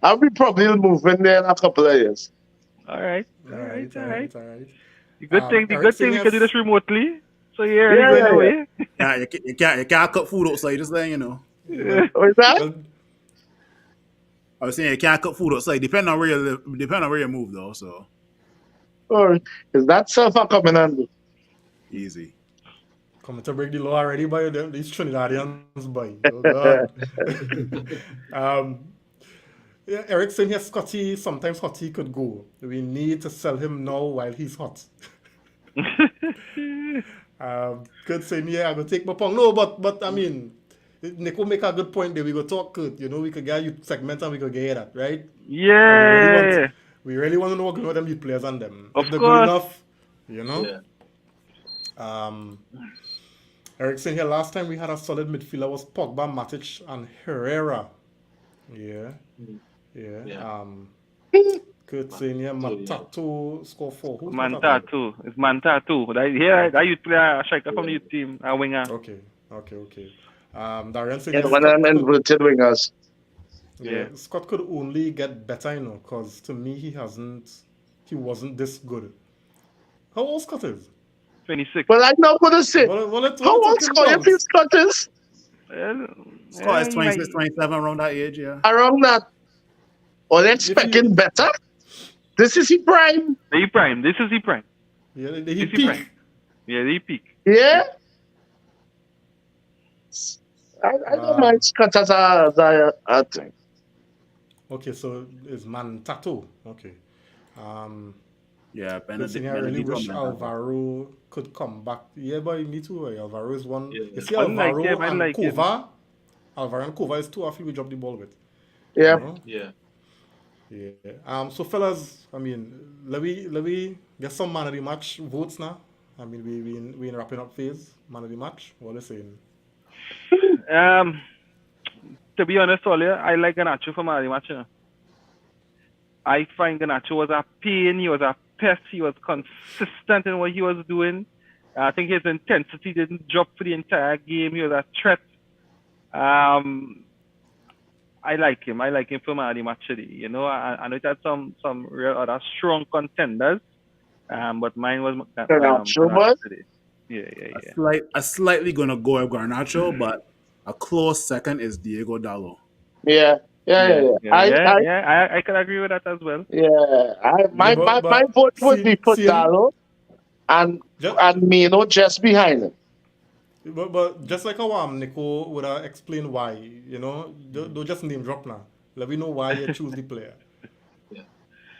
I'll be probably moving there in a couple of years. All right. The good thing we can do this remotely. So going away. Yeah, you can't cook food outside, just letting you know. What's that? I was saying you can't cook food outside, depending on where you live, depending on where you move though, so Or is that self coming under? easy. Coming to break the law already by these Trinidadians, boy. Oh God. Yeah, Eric saying here, Scotty, sometimes Hotty could go. We need to sell him now while he's hot. Kurt saying, yeah, I'm going to take my pong. No, but I mean, Nico make a good point there. We go talk, Kurt. You know, we could get you segment and we could get that, right? Yeah. We really want to know what going on with them youth players and them. Of if they're course. good enough, you know? Yeah. Eric saying here, last time we had a solid midfielder was Pogba, Matic, and Herrera. Yeah. Kurt saying here, Matato score 4. Who's Mantatu. It's Mantatu. That youth player, a striker from the youth team, a winger. Okay. Darian saying One of them inverted wingers. Yeah, Scott could only get better, you know, because to me he wasn't this good. How old Scott is? 26. Well, I'm not going to say. How old Scott you feel Scott is? Scott is 26, 27, around that age, yeah. Around that. Or they expecting better? This is his prime. This is the prime. Yeah, he peak. Yeah, they peak. Yeah. I don't mind Scott as a thing. Okay, so it's Mantato. Okay. Yeah, I really wish Alvaro could come back. Yeah, but me too. Alvaro is one. Yeah. You see, Alvaro and Kova. Alvaro and Kova is two after we drop the ball with. Yeah. You know? Yeah. So fellas, I mean, let we get some man of the match votes now. I mean, we in wrapping up phase. Man of the match. What are you saying? To be honest, Olia, I like Garnacho for man of the match. You know? I find Garnacho was a pain. He was a pest. He was consistent in what he was doing. I think his intensity didn't drop for the entire game. He was a threat. I like him. I like him for man of the match today. You know, I know it had some real other strong contenders, but mine was Garnacho, Garnacho but today. Yeah. A slightly gonna go with Garnacho, but a close second is Diego Dallo. yeah. I can agree with that as well. My vote would be for Dallo and Mino just behind him. But just like how Nico would have explained why, you know, don't just name drop now. Let me know why you choose the player.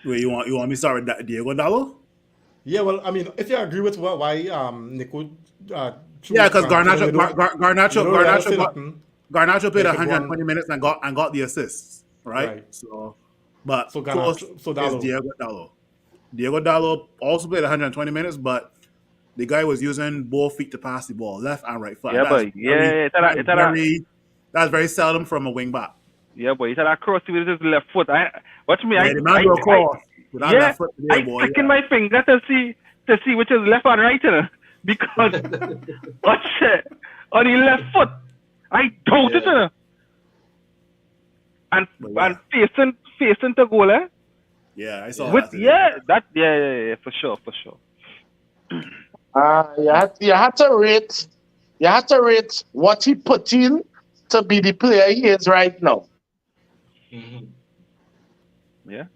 Wait, you want me to start with Diego Dallo? Yeah, well, I mean, if you agree with why Nico choose because Garnacho played Like 120 minutes and got the assists, right? So close Dallo. is Diego Dallo. Diego Dallo also played 120 minutes, but the guy was using both feet to pass the ball, left and right foot. That's very seldom from a wing back. Yeah, but he had a cross with his left foot. Watch me. The man go cross. I clicking my finger to see which is left and right, you know, because watch it on the left foot. I doubt it, you know. And facing the goal, eh? Yeah, I saw that. Yeah, for sure. You had to rate what he put in to be the player he is right now. Mm-hmm. Yeah.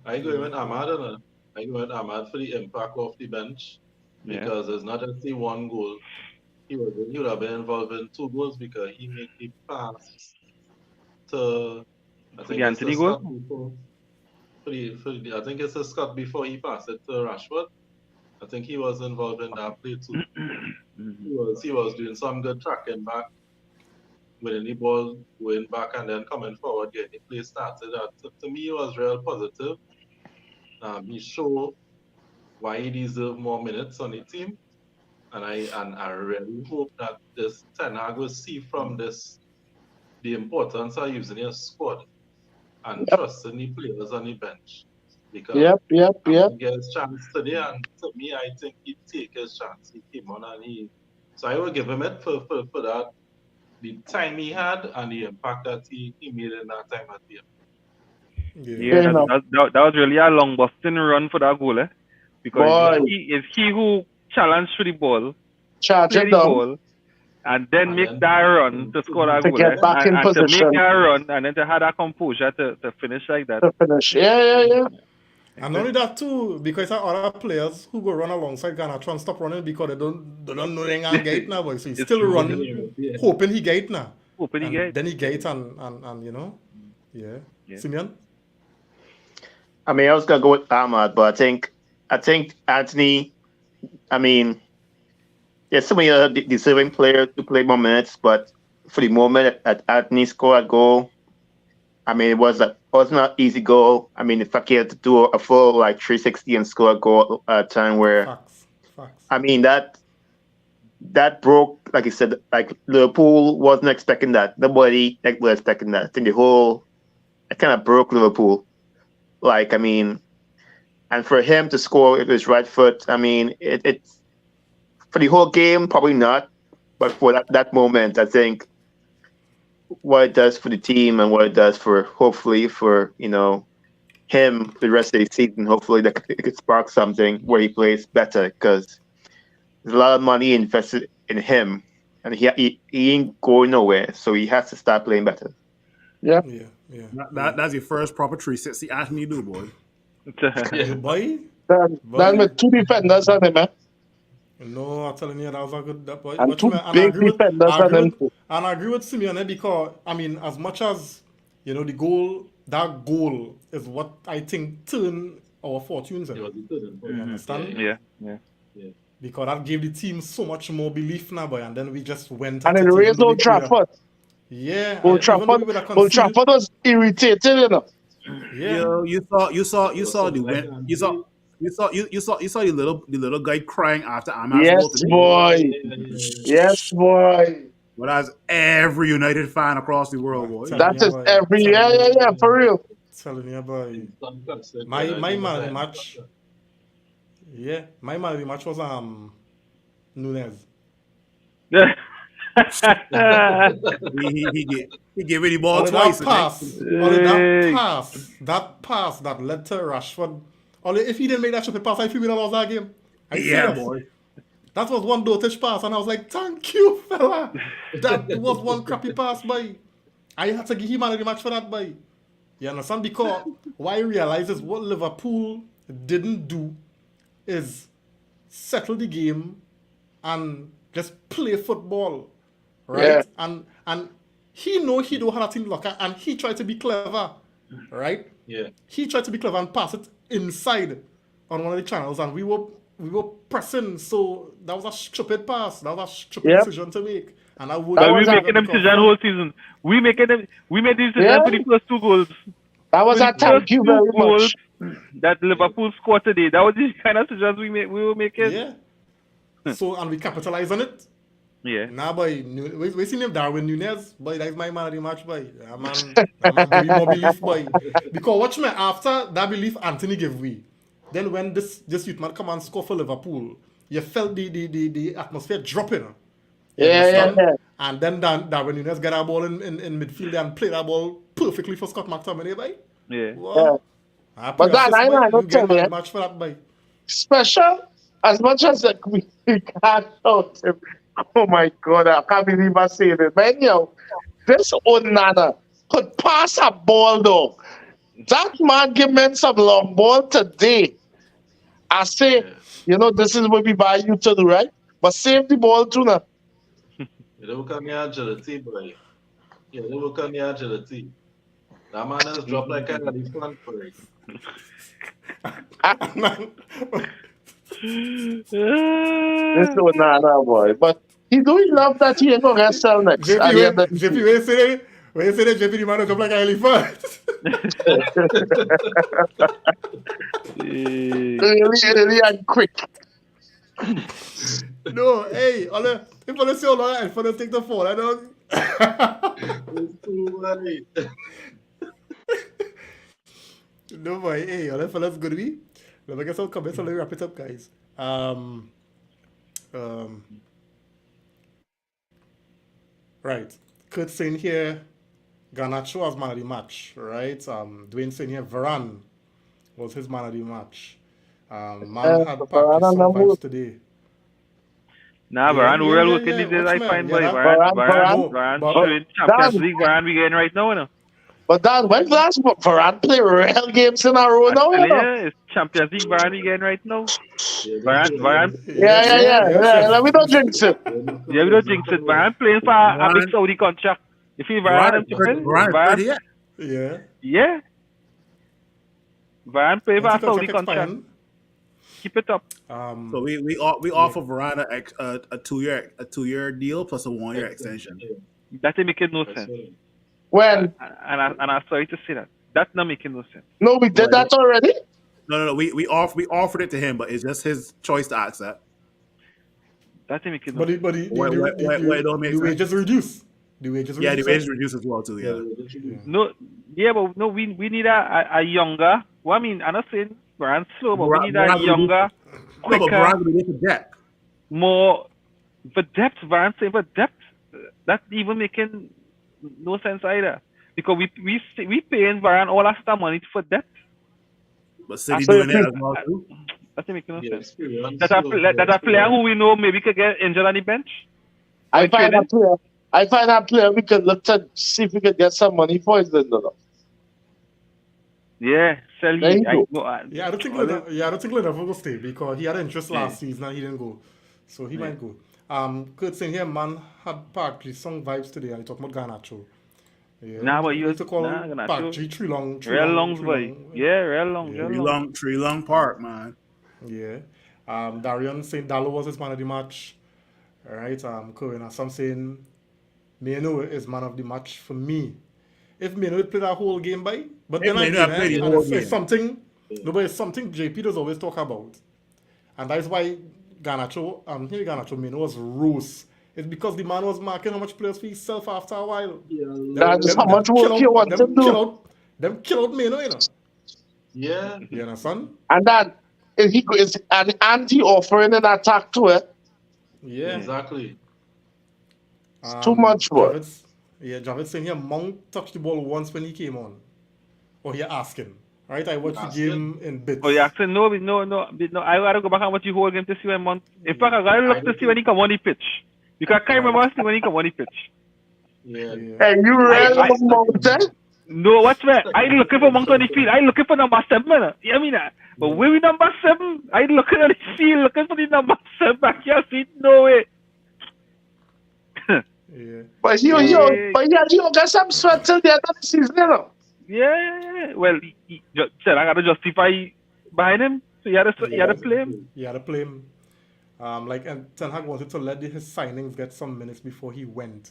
I go with Ahmad. I go with Ahmad for the impact off the bench because it's not just the one goal. He would have been involved in 2 goals because he made the pass to I think it's Anthony goal. I think it's a Scott before he passed it to Rashford. I think he was involved in that play too. He was doing some good tracking back, winning the ball, going back and then coming forward, getting the play started. To me, it was real positive. He showed why he deserved more minutes on the team, and I really hope that this Ten Hag will see from this the importance of using your squad and trusting the players on the bench. Because he get his chance today, and to me, I think he'd take his chance. He came on and so I will give him it for that, the time he had and the impact that he made in that time at the end. That was really a long busting run for that goal, eh? Because it's he who challenged for the ball, ball, and then make that run to score that goal, get back in position. To make that run and then to have that composure to finish like that. Yeah. And not only that too, because there are other players who go run alongside Garnacho and stop running because they don't know they can get now, boy. So he still run, hoping he get now. Then he get and you know, Simeon. I mean, I was gonna go with Ahmad, but I think Anthony. I mean, there's so many other deserving players to play more minutes, but for the moment, Anthony scored a goal. I mean, it wasn't an easy goal. I mean, if I had to do a full 360 and score a goal at a time where, Facts. I mean, that broke, like you said, Liverpool wasn't expecting that. Nobody was expecting that. I think it kind of broke Liverpool. I mean, and for him to score with his right foot, I mean, it's for the whole game, probably not, but for that moment, I think what it does for the team and what it does hopefully for him the rest of the season. Hopefully that it could spark something where he plays better, because there's a lot of money invested in him, and he ain't going nowhere. So he has to start playing better. Yeah. That's your first proper 360 Anthony do, boy. Boy. Then with 2 defenders on him, man. No, I'm telling you, that was a good boy. And 2 big defenders on him. And I agree with Simeon because, I mean, as much as, the goal, that goal is what I think turned our fortunes. You understand? Yeah. Because that gave the team so much more belief now, boy. And then we just went. And it raised Old Trafford. Yeah. Old Trafford was irritated, Yeah. You saw the win. You saw the little guy crying after Ahmad's goal today. Yes, boy. But that's every United fan across the world, boy. That is every for real. Telling you, boy. Some consider My that my he was man of the a- match. Yeah, my man of the match was Nunes. He get rid of the ball All of twice. that pass, all of Hey. that pass that led to Rashford. Only if he didn't make that stupid pass, I feel we lost that game. I Yeah, serious. boy. That was one dotage pass, and I was like, thank you, fella. That was one crappy pass, boy. I had to give him man of the match for that, boy. You understand? Because what I realize is what Liverpool didn't do is settle the game and just play football, right? Yeah. And he know he don't have a team locker, and he tried to be clever, right? Yeah. He tried to be clever and pass it inside on one of the channels, and we were pressing. So that was a stupid pass. That was a stupid Yep. decision to make, and I would. But we was making them decision whole season. We made these decisions for the first 2 goals. That was For a the thank first you 2 very goals much. that Liverpool scored today. That was the kind of decisions we were making. Yeah. So and we capitalize on it. Yeah. Nah, boy, we see him Darwin Nunes, boy. That's my man of the match, boy. That man give me more belief, boy. Because watch me after that belief Anthony gave we. Then when this youth man come and score for Liverpool, you felt the atmosphere dropping. You understand? Yeah. And then Darwin Nunes get a ball in midfield and play that ball perfectly for Scott McTominay, boy. Yeah. Wow. I But that, I boy. know, You get tell man you. of the match for that, boy. Special, as much as like, we can't out him. Oh my God, I can't believe I say this. But anyhow, this Onana could pass a ball though. That man give men some long ball today. I say, Yeah. you know, this is what we buy you to do, right? But save the ball too now. You look on the agility, boy. You look on the agility. That man has dropped like an elephant for it. Man, This Onana boy. But he do love that he ain't gonna wrestle next. JP, At the end of the JP, season. where you say that JP the man jump like an elephant? Really and quick. No, hey, if I see how long I for take the fall, I don't. It's too late. No boy, hey, all that fellas good be. Let me get some comments and let me wrap it up, guys. Right. Kurt saying here, Garnacho as man of the match, right? Dwayne saying here, Varane was his man of the match. Man had packed Varane some number- vibes today. Nah, Varane, we're looking these days. I Watch, find man. boy. Yeah, Varane. Varane, But- showing Champions Dan. League. Varane, we getting right now, you know. But Dan, when last Varane play real games in a row now, you know? Yeah, it's Champions League. Varane, we getting right now. Varane. Yeah. Let me not jinx it. Yeah, we don't jinx it. Varane playing for a big Saudi contract. If you Varane, Varane, yeah. Yeah. yeah. Varane play for a When's the Saudi contract contract. expiring? Keep it up. So we offer Varane a 2-year deal plus a 1-year extension. That ain't making no sense. When? And I'm sorry to say that. That's not making no sense. No, we did that already. No. We offered it to him, but it's just his choice to accept. That ain't making no sense. But Why it don't make the sense? wages reduce. The wages reduce. Yeah, the wage reduced as well too. Yeah. No, yeah, but no, we need a younger. Well, I mean, I'm not saying Varane's slow, but we need a Varane- younger, No, but quicker, Varane will get the depth. more for depth. Varane saying for depth. That's even making no sense either. Because we paying Varane all our star money for depth. But City So doing you that think- as well too. That ain't making no Yeah, sense. experience. That a player who we know maybe could get injured on the bench. I Like find trading? a player we could look to see if we could get some money for his window. Yeah, sell There him. you go. Yeah, I don't think Liverpool will stay because he had interest last season and he didn't go. So he might go. Kurt saying here, man had Park G song vibes today and he talking about Garnacho. Yeah. Nah, but you you used to call Garnacho. Park G three long. Real longs, boy. Yeah, real long. Yeah. Real long. Tree Long Park, man. Yeah. Darian saying Dallo was his man of the match. All right. Cohen and some saying Meno is man of the match for me. If Meno had played that whole game, but If then Meno had played the whole game. it's something. No, but it's something JP does always talk about, and that's why Garnacho Meno was roast. It's because the man was marking how much players for himself after a while. That's how much work you want to do. them kill out Meno, you know. Yeah. You understand? And then is an anti offering an attack to it. Yeah. Exactly. It's too much work. Javid saying here, Mount touched the ball once when he came on. Or you're asking. Right? I watched the game in bits. Oh, you asking? No. I gotta go back and watch the whole game to see when Mount. In fact, I gotta look to see when he come on the pitch. Because I can't remember see when he come on the pitch. Yeah. Hey, you really love Mount, eh? No, what's that? I looking for Mount on the field. I looking for number 7. You know what I mean? But where we number 7? I looking on the field, looking for the number 7. I can't see it, no way. Yeah. But you got some sweat till the end of the season, you know. Yeah. Well, he said I gotta justify behind him. So you had to play him. You had to play him. And Ten Hag wanted to let his signings get some minutes before he went.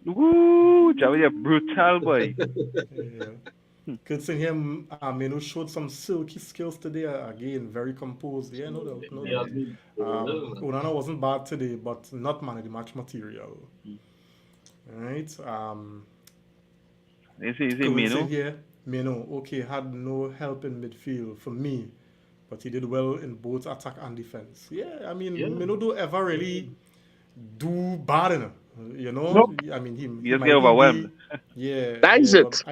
Ooh, Javi, a brutal boy. Yeah. Good seeing him. Meno showed some silky skills today. Again, very composed. Yeah, no doubt. Onana wasn't bad today, but not man of the match material. Right. Is it Meno? Here, Meno, okay, had no help in midfield for me, but he did well in both attack and defense. Yeah, I mean, Meno don't ever really do bad enough. You know, Nope. I mean, he just get overwhelmed. That is it.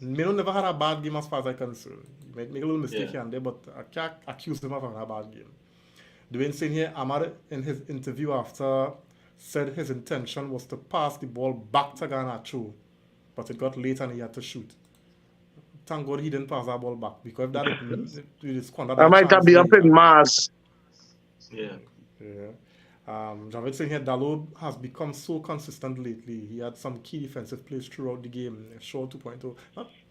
Meno never had a bad game as far as I'm concerned. He might make a little mistake here and there, but I can't accuse him of having a bad game. Dwayne saying here, Ahmad in his interview after said his intention was to pass the ball back to Garnacho, but it got late and he had to shoot. Thank God he didn't pass that ball back, because if that it squandered I might chance be up there. in Mars. Yeah. Javid saying here, Dalot has become so consistent lately. He had some key defensive plays throughout the game. Shaw 2.0.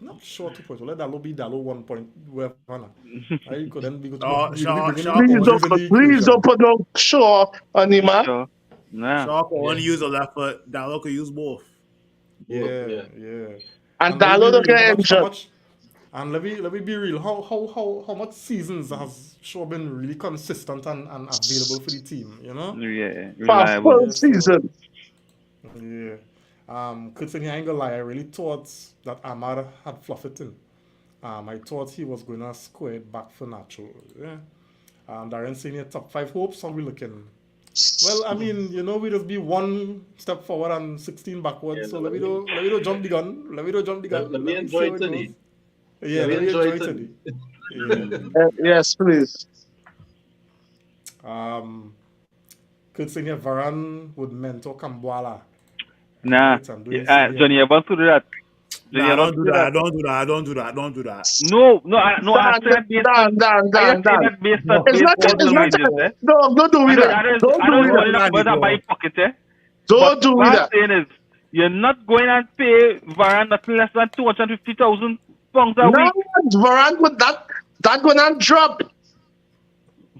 Not Shaw 2.0. Let Dalot be Dalot 1. Whatever. I could then be good. Please don't put no Shaw on him, man. Sure. Nah. Shaw can only use a left foot. Dalot can use both. Yeah. And Dalot don't get injured. And let me be real. How much seasons has Shaw been really consistent and available for the team? You know. Yeah. Past Reliable. full season. Yeah. Considering I ain't gonna lie, I really thought that Ahmad had fluffed it in. I thought he was gonna square it back for Nacho. Yeah. Darren saying here, top 5 hopes. How we looking? Well, I mean, you know, we just be 1 step forward and 16 backwards. So let me don't jump the gun. Let me enjoy it today. Yeah, let me enjoy it today. Yes, please. Could say here, Varane would mentor Kambuala. Nah. Johnny Evans to do that. Nah, don't do that. No. I said based on It's not. No, don't do that. Don't do my pocket, eh? Don't do what I'm that. saying is, you're not going and pay Varane nothing less than 250,000 pounds a No, week. Varane with that gonna drop.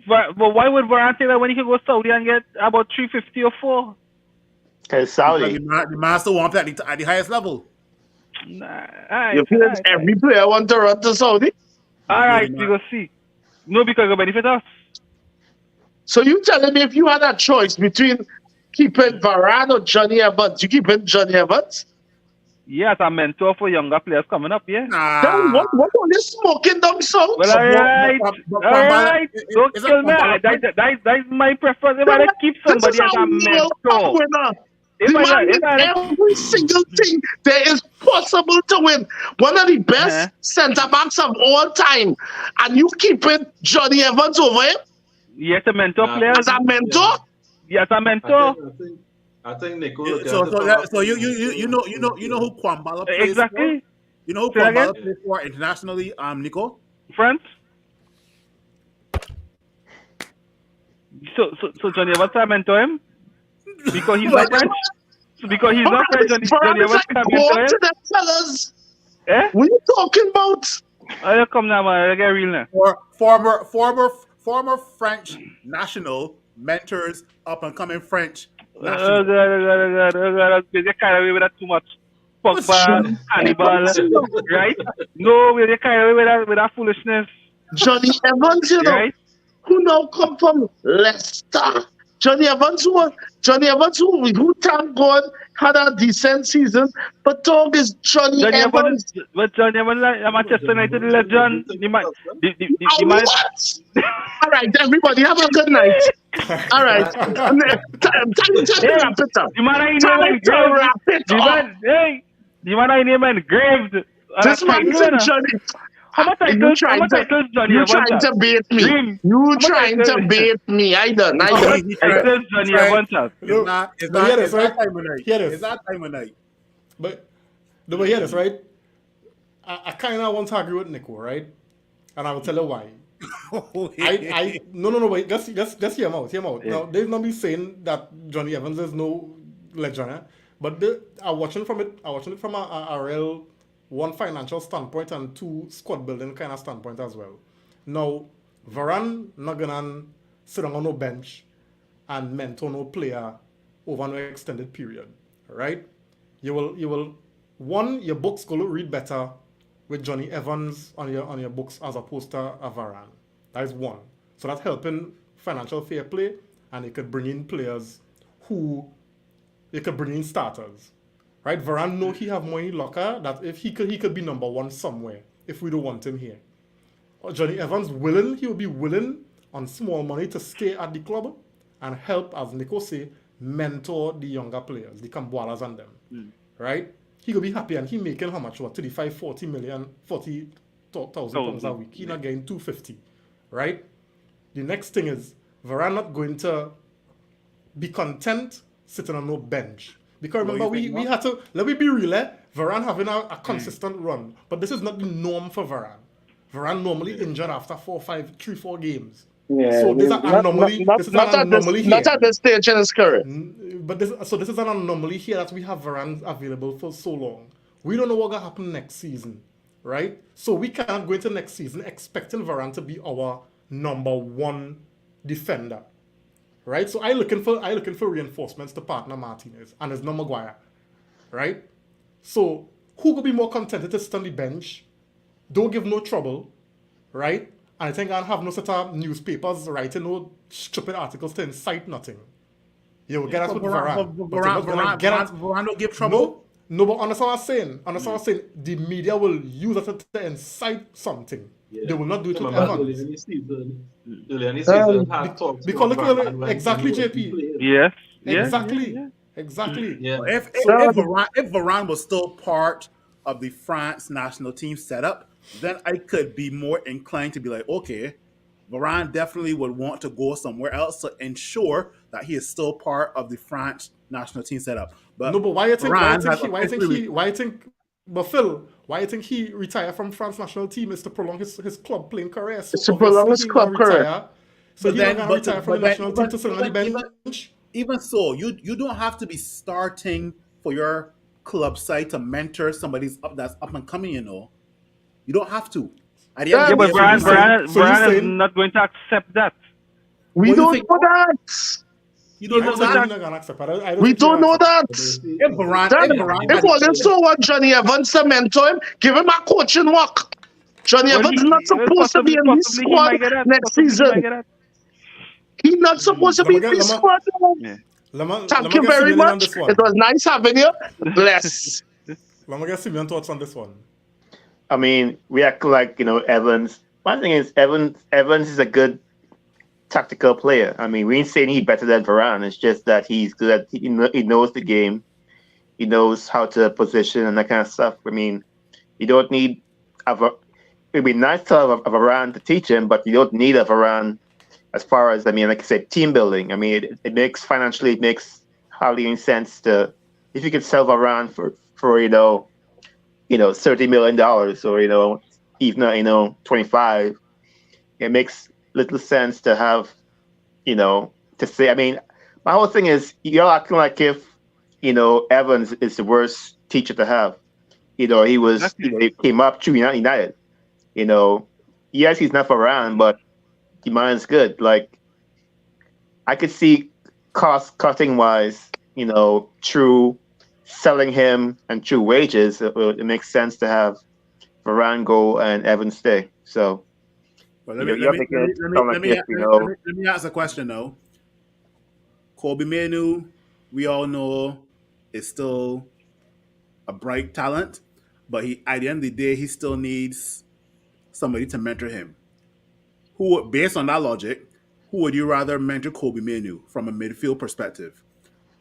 But why would Varane say that when he can go Saudi and get about 350 or 4? Because Saudi. The master wants at the highest level. Nah, You feel every player want to run to Saudi? Alright, we go see. No, because it benefit us. So you telling me if you had a choice between keeping Varane or Johnny Evans, you keeping Johnny Evans? Yeah, as a mentor for younger players coming up, yeah. Then what are you smoking them songs? Well, alright. Don't kill me. That's my preference. If I keep somebody as a mentor. Every single thing there is possible to win. One of the best centre backs of all time, and you keeping Johnny Evans over him? Yes, a mentor player. As a mentor? Yes, a mentor. I think Nico. So you know who Kwambala plays exactly. for? You know who Kwambala plays for internationally, Nico? France. So Johnny Evans can mentor him? Because he's not French? Because he's not French, Johnny Evans can mentor him? Fellas. Eh? What are you talking about? Oh, come now, man. I get real now. Former French national mentors up and coming French. God. They carry away with that too much. Pogba, Hannibal, right? No, they carry away with that foolishness. Johnny Evans, you know, right? who now come from Leicester Johnny Evans, who thank God had a decent season, but dog is Johnny Johnny Evans, Evans. but Johnny Evans, like a Manchester United legend. The man, the man. What? All right, everybody, have a good night. All right, time to Hey, wrap it up. the man I name Time to engraved. wrap it The up. man, hey, the man I name engraved. This man said Johnny. How much titles? How much titles Johnny You Evans trying has? to bait me? Green. You How much trying to titles? bait me? I done. How much titles Johnny Evans has? No, It's but hear this, right? time of night. Hear this. It's that time of night. But hear this, right? I kind of want to agree with Nico, right? And I will tell you why. No, wait, just hear him out. Yeah. Now, they've not been saying that Johnny Evans is no legend, but I'm watching it from a real, one, financial standpoint, and two, squad building kind of standpoint as well. Now, Varane not gonna sit on no bench and mentor no player over no extended period, right? You will one, your books go read better with Johnny Evans on your books as opposed to a Varane. That is one. So that's helping financial fair play, and you could bring in players who you could bring in starters. Right? Varane know he have money locker that if he could be number one somewhere if we don't want him here. Or Johnny Evans he will be willing on small money to stay at the club and help, as Nico say, mentor the younger players, the Kambualas and them. Right? He will be happy, and he making how much? What, 35, 40 million, 40,000 pounds a week. He not getting 250. Right? The next thing is Varane not going to be content sitting on no bench. Because remember, we had to, let me be real, Varane having a consistent run. But this is not the norm for Varane. Varane normally injured after 3, 4 games. Yeah, So this is an anomaly. Not at this stage in his career. But this is an anomaly here that we have Varane available for so long. We don't know what will happen next season, right? So we cannot go into next season expecting Varane to be our number one defender, right? So I looking for reinforcements to partner Martinez, and there's no Maguire, right? So who could be more contented to sit on the bench, don't give no trouble, right? And I think I'll have no set of newspapers writing no stupid articles to incite nothing. You will get us with Varane. Varane don't give trouble. No, but understand what I'm saying? The media will use it to incite something. Yeah. They will not do it with Remember, Evans. early in the season, had talks Because look about at Varane when exactly, he JP. played. Yes. Exactly. Yeah. If Varane was still part of the France national team setup, then I could be more inclined to be like, okay, Varane definitely would want to go somewhere else to ensure that he is still part of the France national team setup. But No, but why you think Phil, why you think he retired from France national team is to prolong his club playing career? So It's to prolong his obviously he club gonna career. retire. So he's gonna retire from the national team to sit on the bench. even so, you don't have to be starting for your club side to mentor somebody that's up and coming, you know. You don't have to. At the end Yeah, of but the day, Varane so you're is saying- not going to accept that. We What do you don't think? know that. you don't know I'm that. not gonna accept it. I don't We think don't he'll know accept that. If Varane, Then, if Varane, if all so want Johnny Evans to mentor him, give him a coaching work. Johnny Well, Evans he- not supposed to be in this possibly he might squad get that. next Possibly he might season. get that. He's not supposed to be in this squad. Thank you very much. It was nice having you. Bless. Let me get Simeon thoughts on this one. I mean, we act like, Evans. My thing is, Evans is a good tactical player. I mean, we ain't saying he's better than Varane. It's just that he's good at, he knows the game. He knows how to position and that kind of stuff. I mean, you don't need it'd be nice to have a Varane to teach him, but you don't need a Varane as far as, I mean, like I said, team building. I mean, it makes financially, it makes hardly any sense to, if you could sell Varane for $30 million or, even, 25, it makes little sense to have, to say, I mean, my whole thing is you're acting like if, Evans is the worst teacher to have. He was, he came up through United. Yes, he's not Varane, but the mind's good. Like, I could see cost cutting wise, through selling him and through wages, it makes sense to have Varane go and Evans stay. So, But let me ask a question though. Kobe Manu, we all know, is still a bright talent, but at the end of the day, he still needs somebody to mentor him. Based on that logic, who would you rather mentor Kobe Manu from a midfield perspective?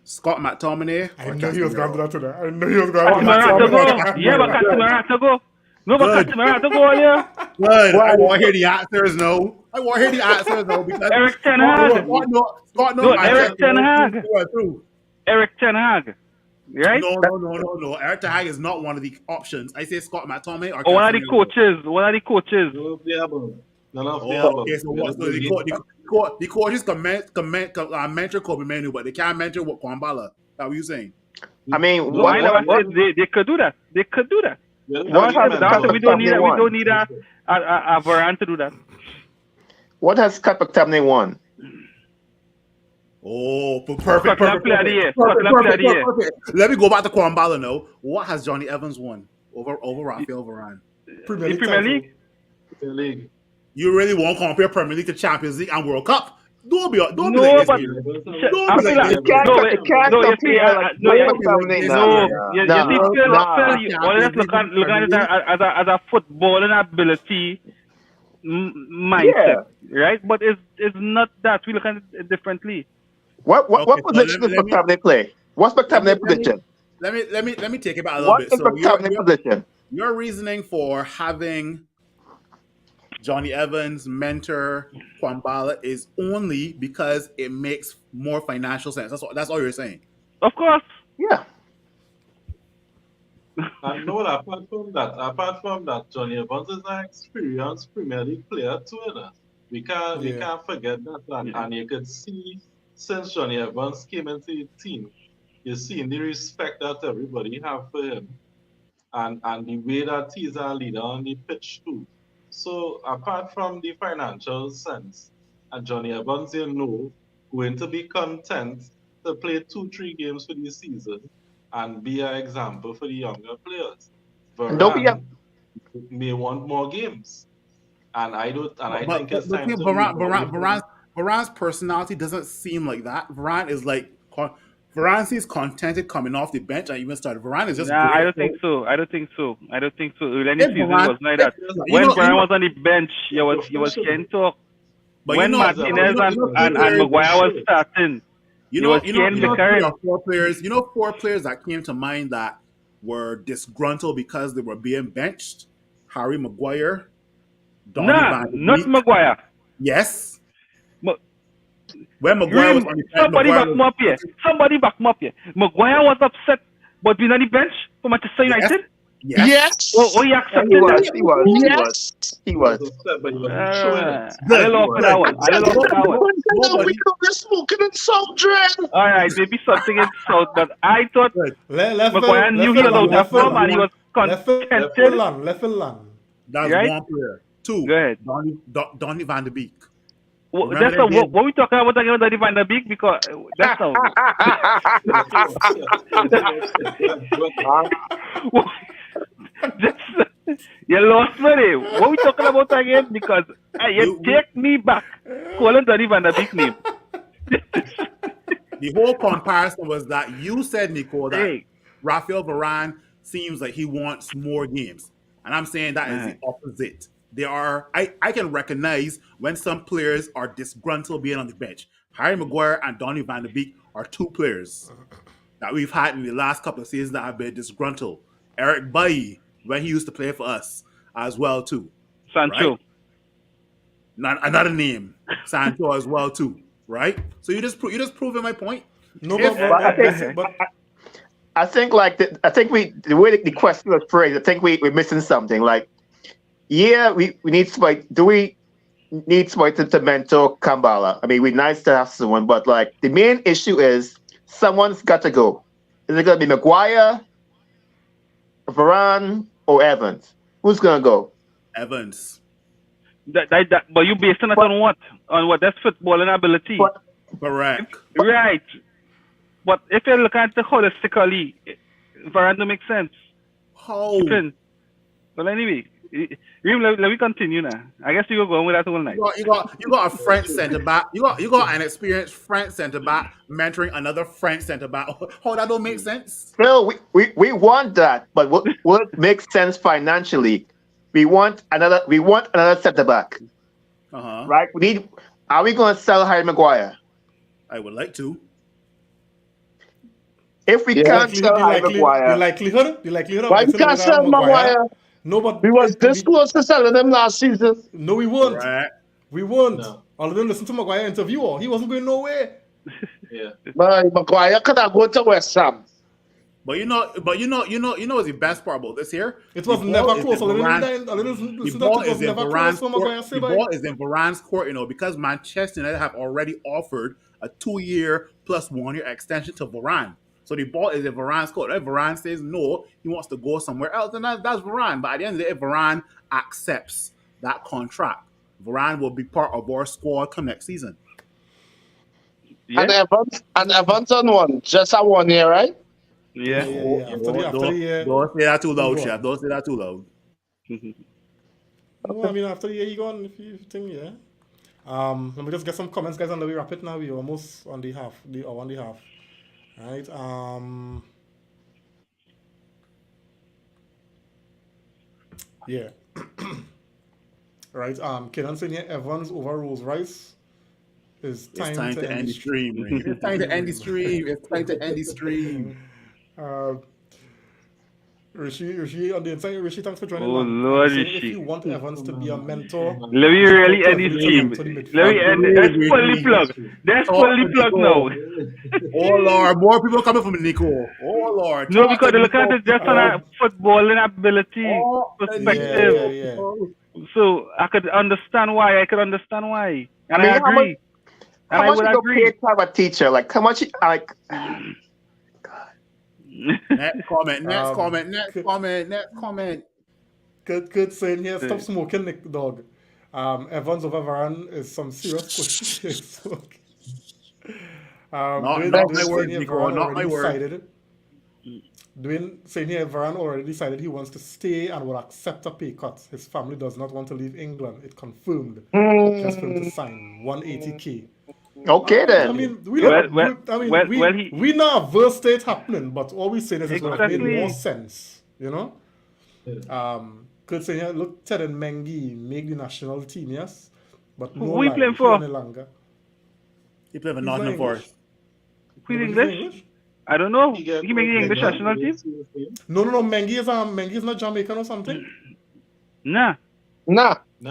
Scott McTominay I or knew he was going to do Casemiro? that today. I knew he was going to do Casemiro had to go. that. Yeah, but Casemiro had to go. No, but Good. Casemiro had to go earlier. Good. Why? I want to hear the answers now. I want to hear the answers now because Eric Ten Scott Hag. Scott No, knows Eric Ten Hag. through. Eric Ten Hag. Right? No. Eric Ten Hag is not one of the options. I say Scott McTominay or Or one of the Casemiro. coaches. One of the coaches. None of the above. None of the Oh, above. okay, so what? So the coaches can mentor Kobe Manu, but they can't mentor what Kwambala. That's what you saying? I mean, No, I never said they could do that. They could do that. What has We don't need McTominay we don't won? need a Varane to do that. What has Scott McTominay won? Oh, perfect. Scotland player of the year. Scotland player of the year. Perfect. Let me go back to Kwambala now. What has Johnny Evans won over Rafael Varane? The Premier League. Premier League. You really won't compare Premier League to Champions League and World Cup? Don't be No, like but this. I feel like You can't no, compare you see, like no, McTominay no, now. you No. see, Phil, No. you only just look at it as a footballing ability mindset, right? But it's not that. We look at it differently. What Okay, so position does let me- McTominay play? What's McTominay position? Let me take it back a little What bit. is So McTominay position? your reasoning for having Johnny Evans mentor Kwambala is only because it makes more financial sense. That's all you're saying. Of course. Yeah. And no, apart from that, Johnny Evans is an experienced Premier League player too. We can't forget that. And you could see since Johnny Evans came into the team, you see the respect that everybody have for him, and the way that he's a leader on the pitch too. So apart from the financial sense, and Johnny Evans, going to be content to play 2-3 games for the season and be an example for the younger players. Don't be Varane may want more games, and I think it's time to move on. Varane's personality doesn't seem like that. Varane seems contented coming off the bench and even started. Varane is just Nah, great. I don't think so. Any If season Varane- was like that. you When know- Brian you know- was on the bench, you was getting talk. But When Martinez and Maguire was starting, You He know, was you know, Ken you know, Beckham. three or four players. You know, 4 players that came to mind that were disgruntled because they were being benched. Harry Maguire, Donny Nah, Van de not Beek. Maguire. Yes. Ma- When Maguire was on the bench, Somebody Maguire back him up here. Somebody back him up here. Maguire was upset, but being on the bench for Manchester United. Yes. Yes. Oh, he accepted that. He was. But he wasn't showing it. I don't know for that one. I don't know for that one. We know they're smoking and salt dread. All right, maybe something in South, but I thought Maguire knew he was out of form and he was contented. Left land. That's Right? one player. Two. Go ahead. Donny Van de Beek. That's what we talking about Donny Van de Beek because that's a, you lost me. What we talking about again? Because you take me back calling Donny Van de Beek name. The whole comparison was that you said, Nico, that Hey. Rafael Varane seems like he wants more games. And I'm saying that is the opposite. I can recognize when some players are disgruntled being on the bench. Harry Maguire and Donny Van de Beek are 2 players that we've had in the last couple of seasons that have been disgruntled. Eric Bailly, when he used to play for us as well too. Sancho. Right? Another name, Sancho as well too. Right? So you just proving my point. No, But I think like the way the question was phrased, I think we're missing something. Like, yeah, we need somebody. Do we need somebody to mentor Kambala? I mean, we're nice to have someone, but like the main issue is someone's got to go. Is it going to be Maguire, Varane, or Evans? Who's going to go? Evans. But you basing it on what? On what? That's footballing ability. Correct. Right. But if you look at it holistically, Varane don't make sense. How? Well, anyway. Let me continue now. I guess you go going with that whole night. You got a French centre back. You got an experienced French centre back mentoring another French centre back. Oh, that don't make sense. Phil, we want that, but will it make sense financially? We want another centre back, right? Are we going to sell Harry Maguire? I would like to. If we can't sell Harry Maguire, the likelihood of Why we getting can't sell Maguire? No, but We was this close to selling them last season. No, we weren't. Right. We weren't. No. All of them listen to Maguire interview. He wasn't going nowhere. Yeah. But Maguire could have gone to West Ham. But you know what's the best part about this here? It was never close. The ball is in Varane's court, because Manchester United have already offered a 2-year plus 1-year extension to Varane. So the ball is in Varane's court. If Varane says no, he wants to go somewhere else, then that's Varane. But at the end of the day, if Varane accepts that contract, Varane will be part of our squad come next season. Yeah. And Evans on one, just a 1 year, right? Yeah. After the year. Don't say that too loud, Chef. Don't say that too loud. No, I mean after the year he gone. If you think, yeah. Let me just get some comments, guys, and then we wrap it now. We're almost on the half. Right. Yeah. Right. Kenan saying here Evans over Rolls Rice. It's time to end the stream. It's time to end the stream. It's time to end the stream. Rishi on the inside. Rishi, thanks for joining. Oh Lord, If Rishi. you want Evans to be a mentor, Let me really end this team. Let me end it. That's fully plugged. That's fully plugged now. Oh Lord, more people coming from Nico. Oh Lord. No, because they look at it just on a footballing ability perspective. Yeah. So I could understand why. And I agree. How much you pay to have a teacher? Like how much? Like. Next comment. Good saying here. Stop smoking, Nick Dog. Evans over Varane is some serious push. Not my word, Nico. Not my word. Dwayne saying here Varane already decided he wants to stay and will accept a pay cut. His family does not want to leave England. It confirmed. Just for him to sign 180k. Okay then. I mean, we not averse to it happening, but all we say is it's going to make more sense, Could say here, look, Ted and Mengi make the national team, yes, but no. Who he playing for? Any longer. He playing for Nottingham Forest. Who's English? I don't know. He make the English national team? No. Mengi is not Jamaican or something. Nah.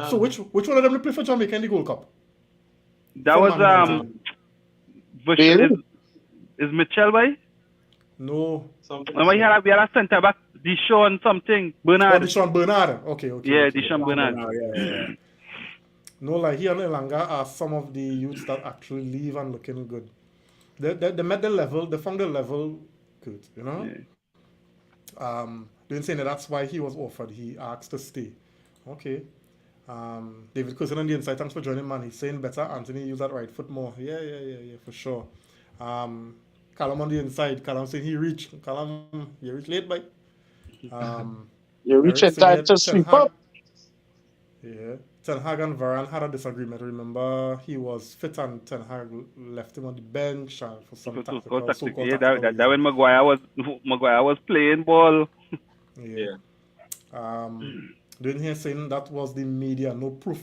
So which one of them they play for Jamaica in the Gold Cup? That was is Mitchell by? No. Remember we had a centre back, Deshaun something, Bernard. Oh, Deshaun Bernard. Okay. Yeah, Deshaun Bernard. Yeah. No, like here in Elanga are some of the youths that actually leave and looking good. They met the level, they found the level good, Doing saying that's why he was offered. He asked to stay. Okay. David Cousin on the inside, thanks for joining, man. He's saying better Anthony use that right foot more. Yeah, for sure. Callum on the inside, Callum saying he reached. Callum, you reached late, bye. You reach in time to sweep up. Yeah. Ten Hag and Varane had a disagreement. Remember, he was fit and Ten Hag left him on the bench for some tactical. Yeah, that when Maguire was playing ball. Yeah. Didn't hear saying that was the media. No proof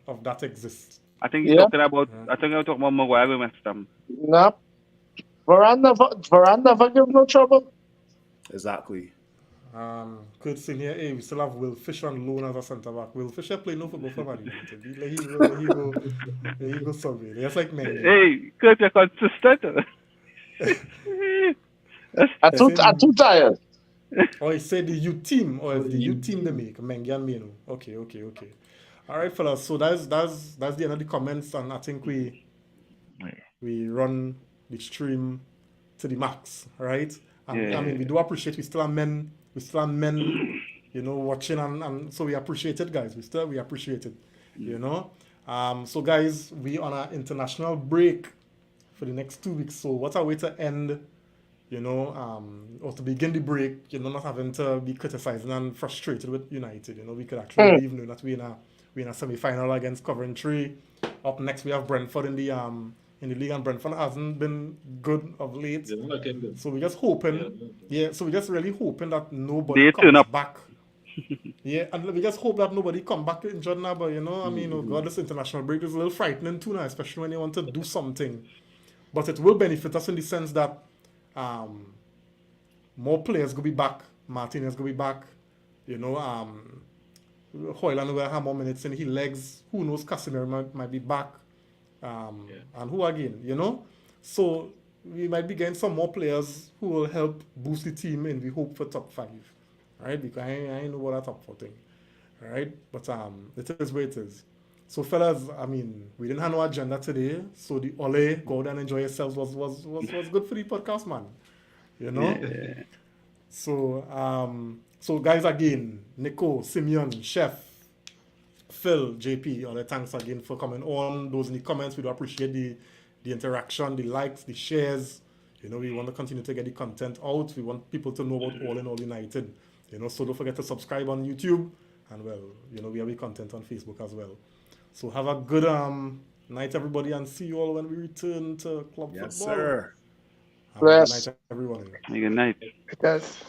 of that exists. I think you're talking about. I think you're talking about Maguire with West Ham. No. Varane never give no trouble. Exactly. Could say here, hey, we still have Will Fisher on loan as a centre back. Will Fisher play no football for Man United. Let he go somewhere. That's like me. Hey, Kurt, you're consistent. I'm too tired. Or he said the youth team, or is the youth team they make Mengi and Meno. Okay. All right, fellas. So that's the end of the comments, and I think we run the stream to the max, right? And, I mean, we do appreciate. We still are men, watching, and so we appreciate it, guys. We appreciate it, So, guys, we on our international break for the next 2 weeks. So, what a way to end or to begin the break, not having to be criticizing and frustrated with United. We could actually leave knowing that we're in a semi-final against Coventry. Up next, we have Brentford in the league, and Brentford hasn't been good of late. They're not looking good. So we're just hoping, so we're just really hoping that nobody They turn comes up. back. And we just hope that nobody come back injured now. But oh God, this international break is a little frightening too now, especially when you want to do something. But it will benefit us in the sense that more players will be back. Martinez will be back. Hoyland will have more minutes in his legs. Who knows? Casemiro might be back. And who again? So we might be getting some more players who will help boost the team, and we hope for top 5. Right? Because I know what a top 4 thing. Right? But it is where it is. So fellas, we didn't have no agenda today. So the Ole, go out and enjoy yourselves was good for the podcast, man. Yeah. So guys, again, Nico, Simeon, Chef, Phil, JP, all the thanks again for coming on. Those in the comments, we do appreciate the interaction, the likes, the shares. We want to continue to get the content out. We want people to know about All in All United. So don't forget to subscribe on YouTube, and we have the content on Facebook as well. So have a good night, everybody, and see you all when we return to club football. Yes, sir. Have a good night, everyone. Good night. Yes.